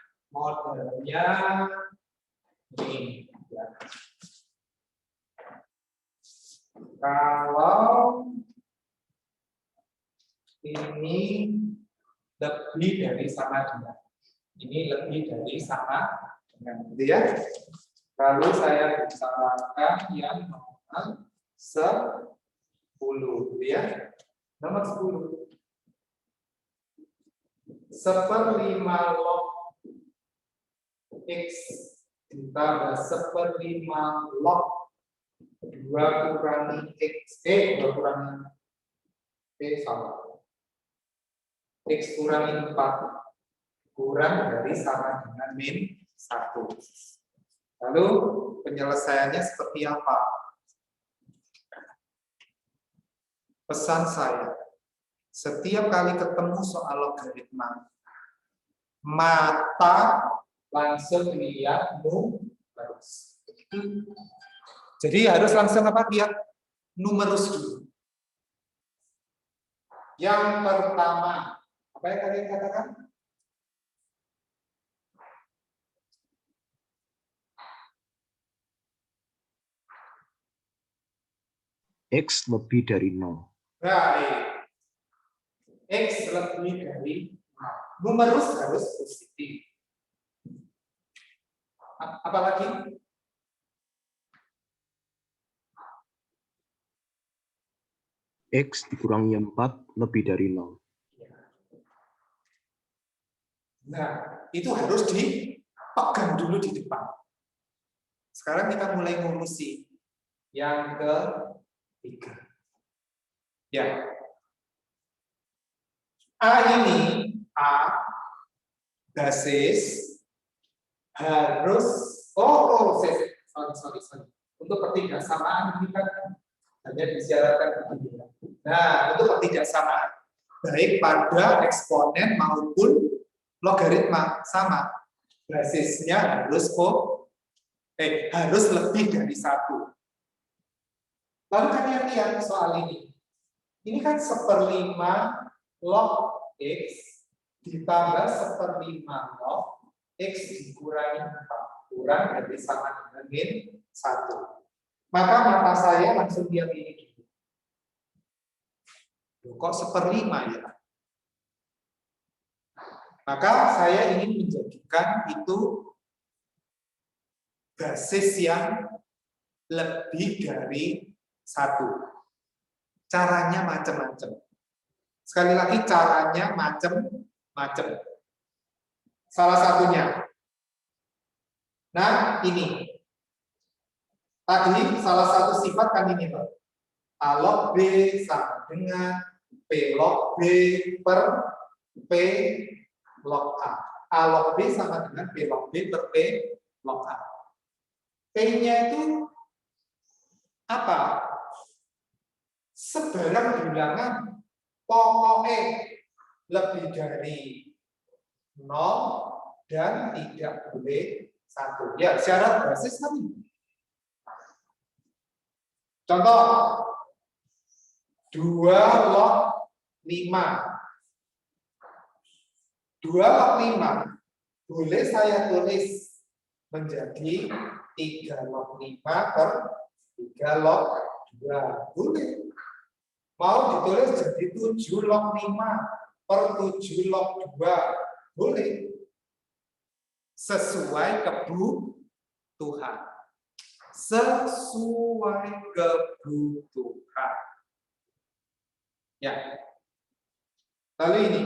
ini. Ya. Kalau ini lebih dari sama dengan. Ini lebih dari sama dengan, gitu ya. Lalu saya bicarakan yang nomor 10, gitu ya. Nomor 10. 1/5 log X ditambah 1/5 log 2 kurangi X, 2 kurangi salah. X kurangi 4 kurang dari sama dengan min 1. Lalu penyelesaiannya seperti apa? Pesan saya, setiap kali ketemu soal logaritma, mata langsung lihat numerus. Jadi harus langsung apa? Lihat numerus dulu. Yang pertama, apa yang kalian katakan? X lebih dari 0. Baik. X lebih dari 0. Numerus harus positif. Apalagi? X dikurangi 4 lebih dari 0. Nah, itu harus dipegang dulu di depan. Sekarang kita mulai ngurusi yang ketiga. Ya. A ini, A basis harus, sorry. Untuk ketidaksamaan ini kan hanya disyaratkan begini. Nah, untuk ketidaksamaan baik pada eksponen maupun logaritma sama, basisnya harus harus lebih dari 1. Lalu kalian lihat soal ini. Ini kan 1/5 log X ditambah 1/5 log X dikurangi 4 kurang dari sama dengan min 1. Maka mata saya langsung lihat ini dulu. Loh, kok 1/5 ya? Maka saya ingin menjadikan itu basis yang lebih dari 1. Caranya macam-macam. Sekali lagi caranya macam-macam. Salah satunya. Nah, ini. Tadi salah satu sifat kan ini, Pak. A log B sama dengan P log B per P log A. A log B sama dengan P log B per P log A. P-nya itu apa? Sebarang bilangan pokoknya lebih dari 0 dan tidak boleh 1. Ya, syarat basis kan ini. Contoh 2 log 5. 2 log 5 boleh saya tulis menjadi 3 log 5 per 3 log 2. Boleh. Mau ditulis jadi 7 log 5 per 7 log 2. Boleh. Sesuai kebutuhan. Sesuai kebutuhan. Ya. Lalu ini.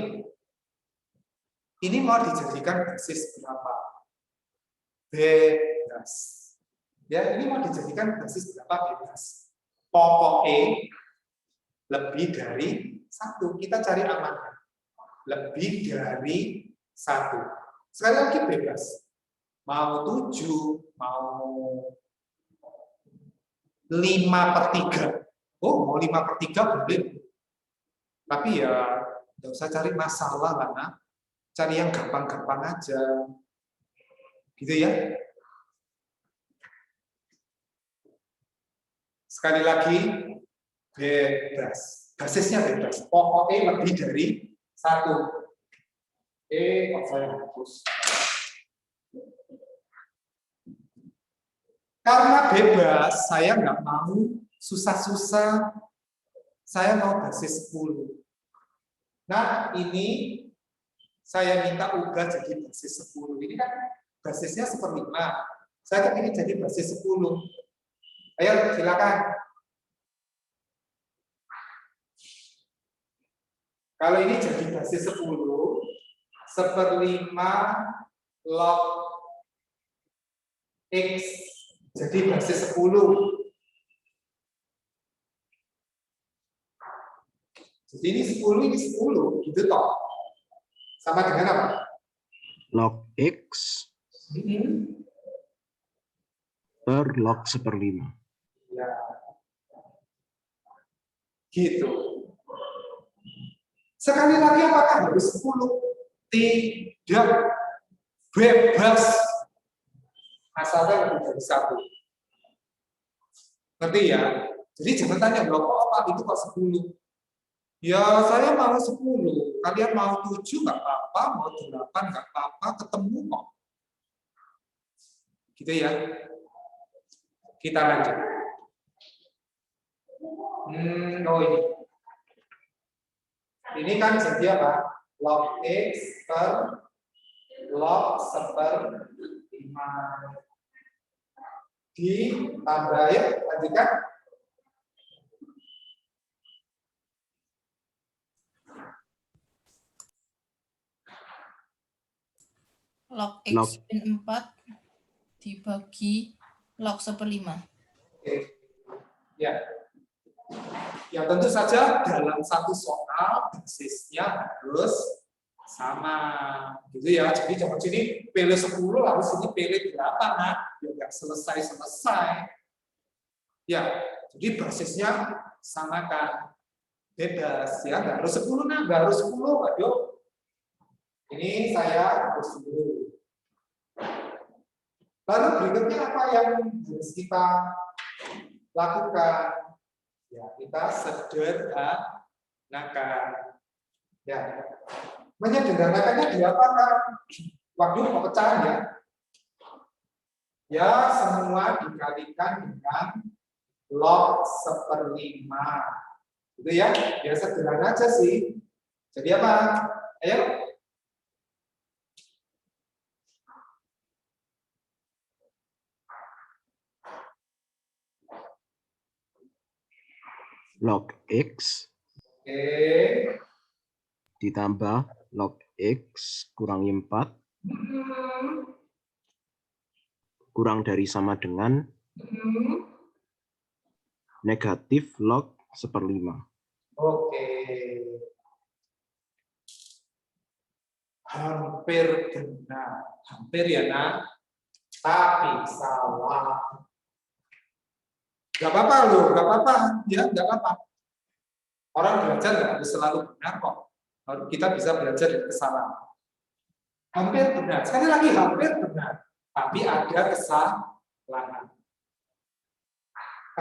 Ini mau dijadikan basis berapa? Bebas. Ya, ini mau dijadikan basis berapa? Bebas. Pokoknya lebih dari 1. Kita cari amannya. Lebih dari 1. Sekali lagi bebas. Mau 7, mau 5/3. Oh, mau 5/3 boleh. Tapi ya, nggak usah cari masalah lah, nah. Cari yang gampang-gampang aja. Gitu ya. Sekali lagi, bebas. Basisnya bebas. Pokoknya lebih dari 1. Kok saya hapus. Karena bebas, saya nggak mau susah-susah. Saya mau basis 10. Nah, ini saya minta ubah jadi basis 10. Ini kan basisnya 1/5. Saya ingin jadi basis 10. Ayo, silakan. Kalau ini jadi basis 10, 1/5 log X jadi basis 10. Jadi ini 10, gitu toh. Sama dengan apa? Log X per log 1/5. Ya. Gitu. Sekali lagi apakah harus 10? Tidak. Bebas. Asalnya lebih dari 1. Ngerti ya? Jadi jangan tanya, loh kok apa itu kok 10? Ya saya mau 10. Kalian mau 7 nggak apa-apa, mau 8 nggak apa-apa, ketemu kok. Gitu ya. Kita lanjut. Oh ini. Ini kan jadi apa? Log X per log 1/5. Ditambah ya, lanjutkan. Log X min 4 dibagi log 1/5. Oke. Ya. Ya tentu saja dalam satu soal basisnya harus sama gitu ya. Jadi jangan sini pilih 10 lalu sini pilih 8, nah ya nggak selesai. Ya, jadi basisnya samakan. Bebas ya, nggak harus 10 nah, nggak harus 10. Aduh. Ini saya hapus dulu. Lalu berikutnya apa yang harus kita lakukan? Ya, kita sederhanakan. Ya, menyederhanakannya diapakan? Waktu mau pecahan ya. Ya, semua dikalikan dengan log 1/5. Gitu ya, ya sederhana aja sih. Jadi apa? Ayo. Log X ditambah log X kurangi 4 kurang dari sama dengan negatif log 1/5. Oke. Hampir benar. Hampir ya, nak. Tapi salah. Gak apa-apa loh, gak apa-apa. Ya, gak apa-apa. Orang belajar nggak harus selalu benar kok. Kita bisa belajar dari kesalahan. Hampir benar. Sekali lagi, hampir benar. Tapi ada kesalahan.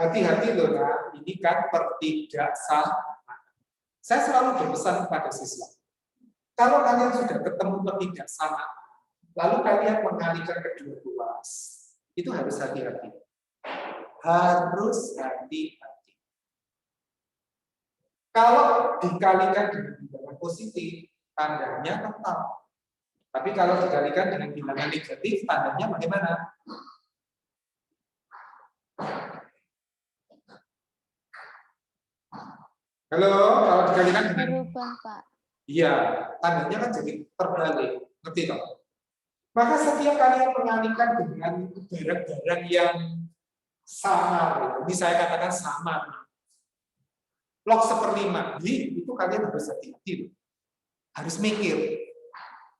Hati-hati loh, nah. Ini kan pertidaksamaan. Saya selalu berpesan kepada siswa. Kalau kalian sudah ketemu ketidaksamaan, lalu kalian mengalihkan kedua ruas, itu harus hati-hati. Harus hati-hati. Kalau dikalikan dengan bilangan positif, tandanya tetap. Tapi kalau dikalikan dengan bilangan negatif, tandanya bagaimana? Halo, kalau dikalikan dengan Berubah, Pak. iya, tandanya kan jadi terbalik. Ngerti toh? Maka setiap kalian mengalihkan dengan barang-barang yang sama, ini saya katakan sama. Log 1/5, itu kalian harus hati-hati. Harus mikir.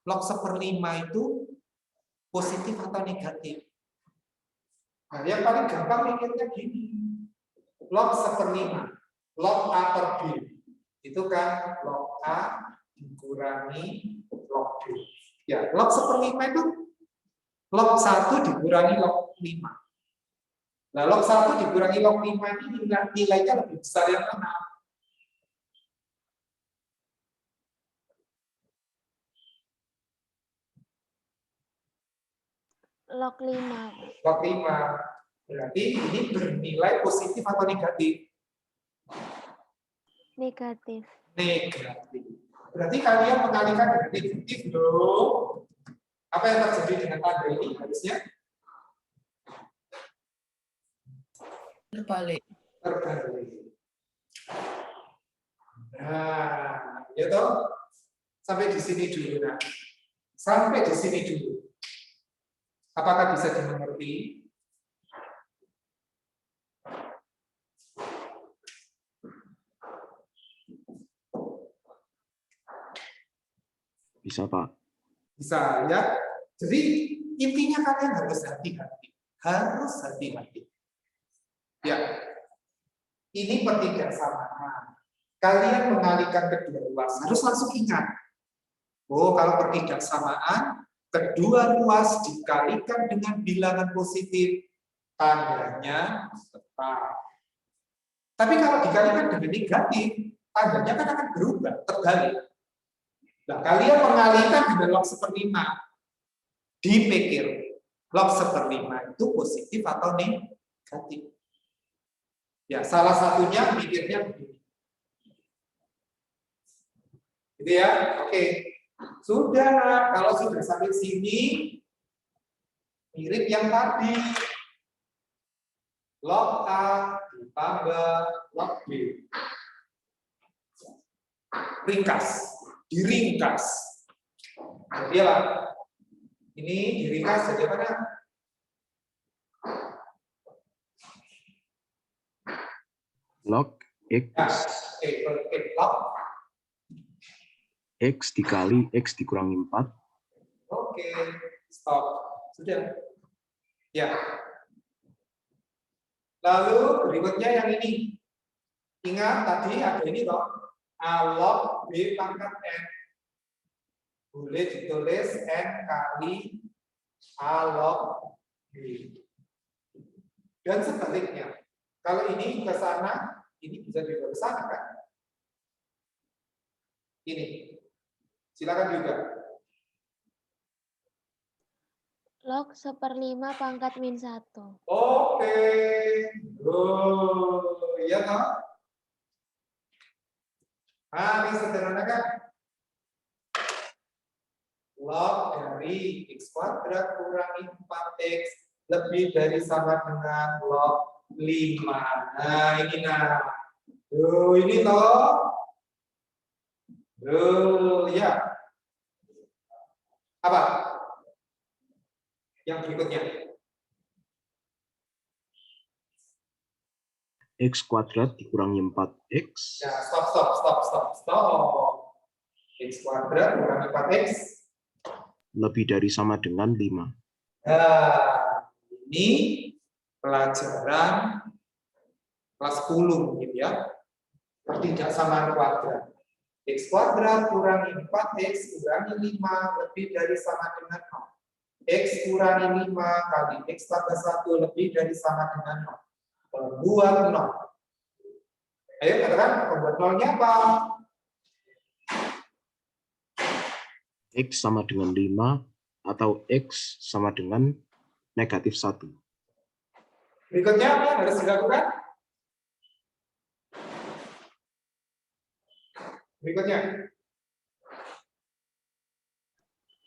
Log 1/5 itu positif atau negatif. Nah, yang paling gampang mikirnya gini. Log 1/5, log A per B. Itu kan log A dikurangi log B. Ya, log 1/5 itu log 1 dikurangi log 5. Nah, log 1 dikurangi log 5 ini nilainya lebih besar yang mana? Log 5. Log 5. Berarti ini bernilai positif atau negatif? Negatif. Negatif. Berarti kalian mengalikan dengan negatif loh. Apa yang terjadi dengan tanda ini harusnya? Terbalik. Terbalik. Nah, ya toh? Sampai di sini dulu. Nah. Sampai di sini dulu. Apakah bisa dimengerti? Bisa, Pak. Bisa, ya. Jadi intinya kalian harus hati-hati. Harus hati-hati. Ya. Ini pertidaksamaan. Kalian mengalihkan kedua ruas. Harus langsung ingat. Oh, kalau pertidaksamaan, kedua ruas dikalikan dengan bilangan positif, tandanya tetap. Tapi kalau dikalikan dengan negatif, tandanya kan akan berubah, terbalik. Nah, kalian mengalihkan dengan log 1/5. Dipikir, log 1/5 itu positif atau negatif? Ya, salah satunya pikirnya begini. Gitu ya, oke. Sudah, kalau sudah sampai sini, mirip yang tadi. Log A ditambah log B. Ringkas, diringkas. Jadi lah, ini diringkas jadi mana? Log X. Nah, log X dikali X dikurangi 4. Oke, stop. Sudah. Ya. Lalu berikutnya yang ini. Ingat tadi ada ini toh. A log B pangkat N. Boleh ditulis N kali A log B. Dan sebaliknya. Kalau ini ke sana, ini bisa juga ke sana kan? Ini. Silakan juga. Log 1/5 pangkat min 1. Oke. Oh, iya toh? Nah, ini sederhana kan? Log dari X kuadrat kurangi 4X lebih dari sama dengan log 5. Nah, ini nah. Ini toh. Ya. Apa? Yang berikutnya. X kuadrat dikurangi 4X. Ya, stop. X kuadrat kurangi 4X. Lebih dari sama dengan 5. Nah, ini pelajaran kelas 10 gitu ya. Pertidaksamaan kuadrat. X kuadrat kurangi 4X kurangi 5 lebih dari sama dengan 0. X kurangi 5 kali X tambah 1 lebih dari sama dengan 0. Buat 0. Ayo katakan pembuat 0-nya apa? X sama dengan 5 atau X sama dengan negatif 1. Berikutnya apa yang harus dilakukan? Berikutnya.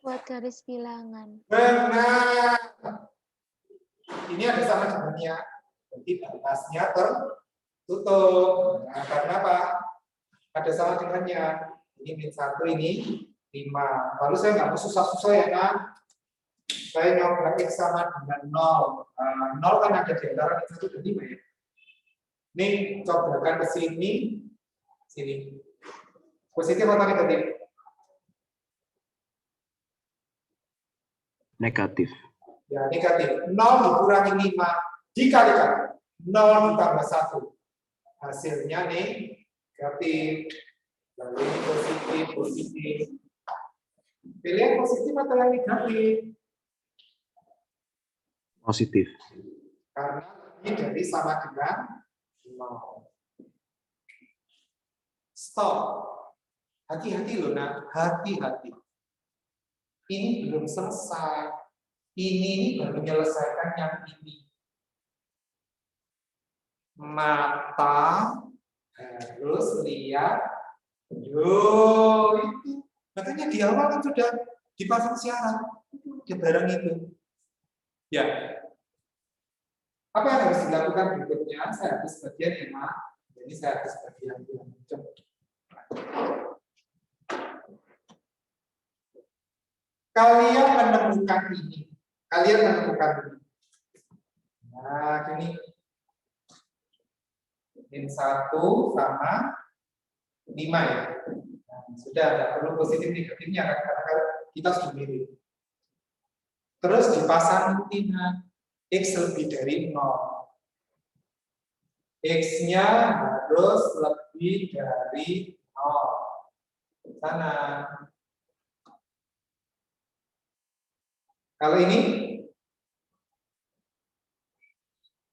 Buat garis bilangan. Benar. Ini ada sama dengannya. Jadi batasnya tertutup. Nah, karena apa? Ada sama dengannya. Ini min 1, ini 5. Lalu saya nggak mau susah-susah ya kan? Saya nyoba X sama dengan 0. 0 kan ada di antara 1 dan 5 ya. Ini cobakan ke sini. Sini. Positif atau negatif? Negatif. Ya, negatif. 0 dikurangi 5 dikalikan 0 ditambah 1. Hasilnya negatif. Lalu ini positif. Pilih yang positif atau yang negatif? Positif. Karena ini dari sama dengan 0. Stop. Hati-hati loh, nak. Hati-hati. Ini belum selesai. Ini baru menyelesaikan yang ini. Mata harus lihat Yo, itu. Makanya di awal kan sudah dipasang syarat di barang itu. Ya. Apa yang harus dilakukan berikutnya? Saya harus bagian yang A, jadi saya harus bagian yang B. Kalian menemukan ini. Kalian menemukan ini. Nah, ini min 1 sama 5 ya. Nah, sudah ada perlu positif negatifnya karena kita sudah mirip. Terus dipasang rutinnya X lebih dari 0. X-nya harus lebih dari 0. Sana. Kalau ini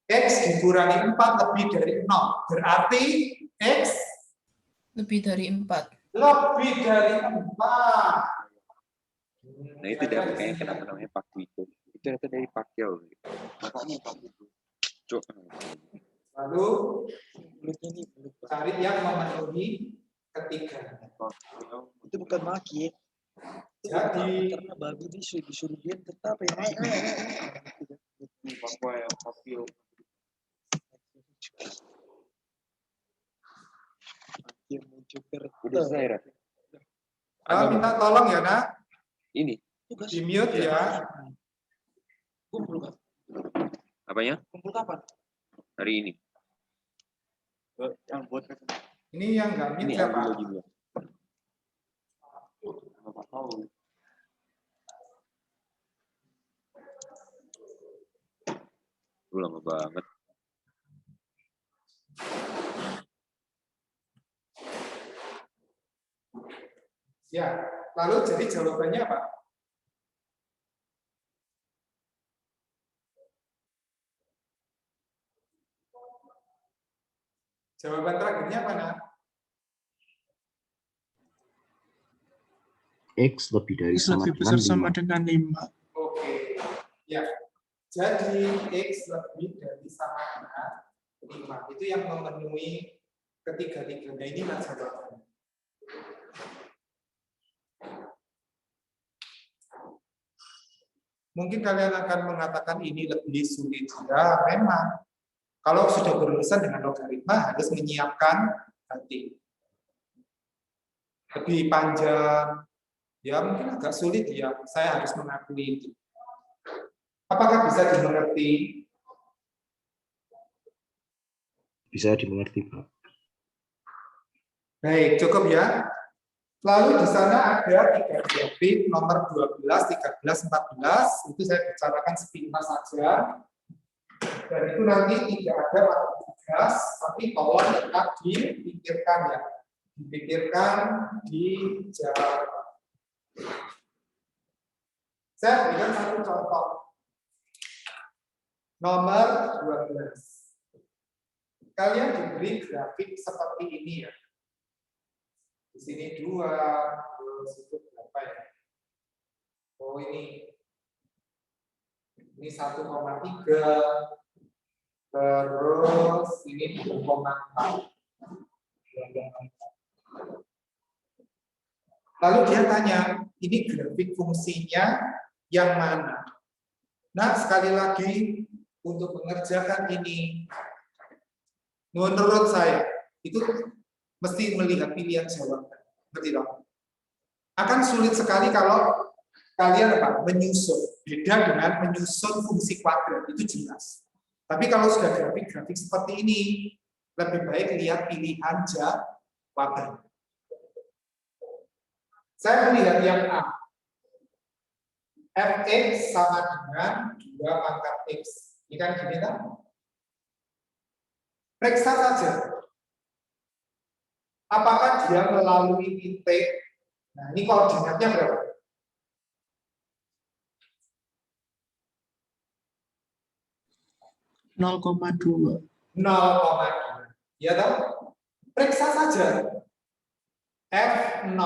X dikurangi 4 lebih dari 0. Berarti X Lebih dari 4. lebih dari 4. Nah itu dia makanya kenapa namanya Pak itu. Itu ternyata dari Pacquiao. Makanya Pak itu. Cok. Lalu Mulutnya nih, mulut Pak. cari yang memenuhi ketiga. Pacquiao. Itu bukan maki. Jadi Karena babi disuruh dia tetap ya. Pacquiao. Yang muncul udah selesai, Ra? minta tolong ya, Nak. Ini. Di mute ya. Kumpul kapan? Apanya? Kumpul kapan? Hari ini. Yang buat Ini yang nggak mute ini siapa? ambil juga. Apa tahu? Lama banget. Ya, lalu jadi jawabannya apa? Jawaban terakhirnya apa, Nak? X lebih dari X sama lebih dengan besar sama 5. dengan 5. Oke. Ya. Jadi X lebih dari sama dengan 5. Itu yang memenuhi ketiga-tiganya. Ini lah jawabannya. Mungkin kalian akan mengatakan ini lebih sulit. Ya, memang. Kalau sudah berurusan dengan logaritma, harus menyiapkan hati. Lebih panjang, ya mungkin agak sulit ya. Saya harus mengakui itu. Apakah bisa dimengerti? Bisa dimengerti, Pak. Baik, cukup ya. Lalu di sana ada 3 grafik, nomor 12, 13, 14. Itu saya bicarakan sepintas saja. Dan itu nanti tidak ada pada tugas, tapi tolong tetap dipikirkan ya. Dipikirkan, dijawab. Saya berikan satu contoh. Nomor 12. Kalian diberi grafik seperti ini ya. Di sini 2, terus itu berapa ya? Oh ini 1,3, terus ini 2,4. Lalu dia tanya, ini grafik fungsinya yang mana? Nah, sekali lagi untuk mengerjakan ini, menurut saya itu mesti melihat pilihan jawaban. Berarti akan sulit sekali kalau kalian menyusun. Beda dengan menyusun fungsi kuadrat, itu jelas. Tapi kalau sudah grafik-grafik seperti ini, lebih baik lihat pilihan jawaban. Saya melihat yang A. Fx sama dengan 2 pangkat X. Ini kan gini kan? Periksa saja. Apakah dia melalui titik? Nah, ini koordinatnya berapa? 0,2. 0,2. Ya toh? Periksa saja. F0.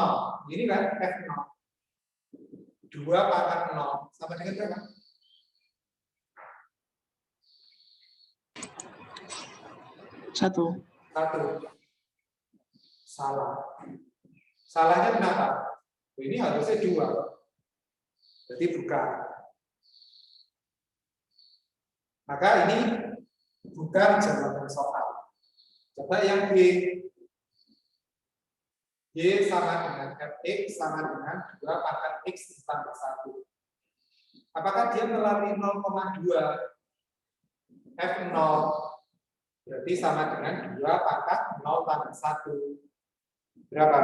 Ini kan F0. 2 pangkat 0 sama dengan berapa? 1. 1. Salah. Salahnya kenapa? Ini harusnya 2. Jadi bukan. Maka ini bukan jawaban soal. Coba yang B. Y sama dengan Fx sama dengan 2 pangkat X ditambah 1. Apakah dia melalui 0,2? F0 berarti sama dengan 2 pangkat 0 tambah 1. Berapa?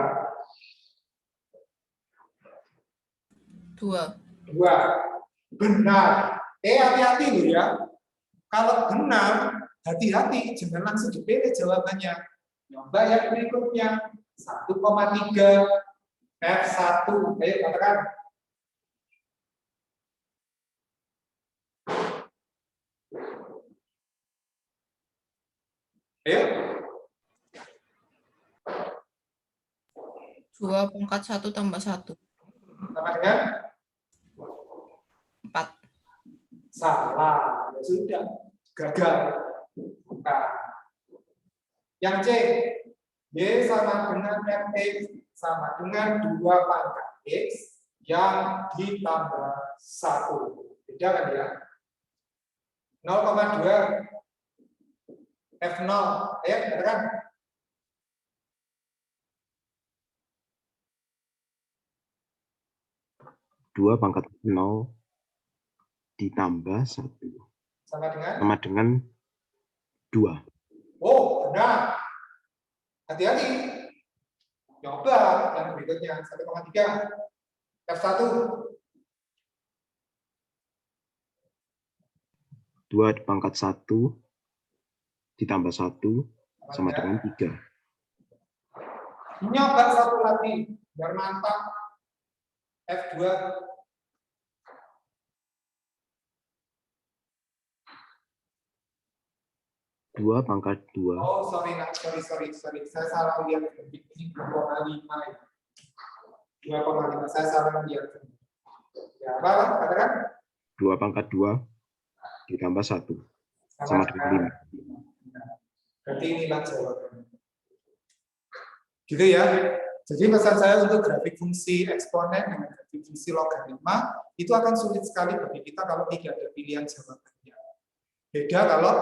2. 2. Benar. Hati-hati loh ya. Kalau benar, hati-hati, jangan langsung dipilih jawabannya. Coba yang berikutnya. 1,3 F1. Ayo katakan. Ayo. 2 pangkat 1 tambah 1. Sama dengan 4. salah. Ya sudah. Gagal. Bukan. Yang C. Y sama dengan Fx sama dengan 2 pangkat X yang ditambah 1. Beda kan ya? 0,2 F0. Ayo, katakan. Dua pangkat 0 ditambah 1 Sama dengan 2. Oh, benar. Hati-hati. Coba yang berikutnya 1,3 F1. 2 pangkat 1 ditambah 1 sama dengan 3. Nyoba satu lagi biar mantap. F2. Dua pangkat 2 Oh, sorry. Saya salah lihat. Ini 2,5. 2,5. Saya salah lihat. Ya, apa? Katakan. 2 pangkat 2 ditambah 1 sama dengan 5. Berarti inilah jawabannya. Gitu ya. Jadi pesan saya untuk grafik fungsi eksponen dengan grafik fungsi logaritma itu akan sulit sekali bagi kita kalau tidak ada pilihan jawabannya. Beda kalau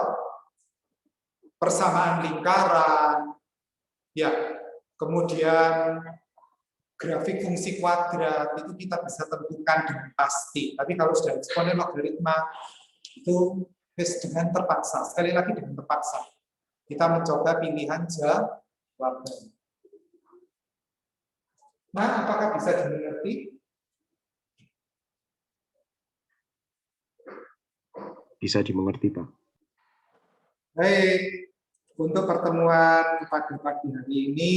persamaan lingkaran, ya, kemudian grafik fungsi kuadrat itu kita bisa tentukan dengan pasti. Tapi kalau sudah eksponen logaritma itu dengan terpaksa. Sekali lagi dengan terpaksa. Kita mencoba pilihan jawaban. Nah, apakah bisa dimengerti? Bisa dimengerti, Pak. Baik, untuk pertemuan pada pagi hari ini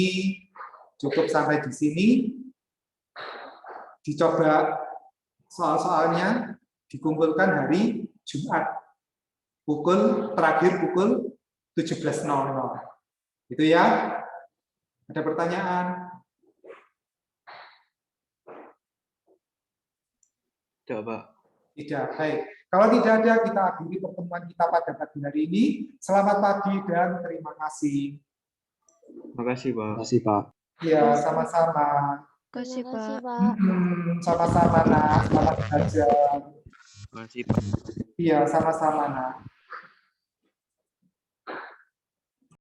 cukup sampai di sini. Dicoba soal-soalnya dikumpulkan hari Jumat. Terakhir pukul 17.00. Itu ya. Ada pertanyaan? Tidak, Pak. Tidak, baik. Kalau tidak ada, kita akhiri pertemuan kita pada pagi hari ini. Selamat pagi dan terima kasih. Terima kasih, Pak. Terima kasih, Pak. Ya, sama-sama. Terima kasih, Pak. Sama-sama, Nak. Selamat belajar. Terima kasih, Pak. Iya, sama-sama, Nak.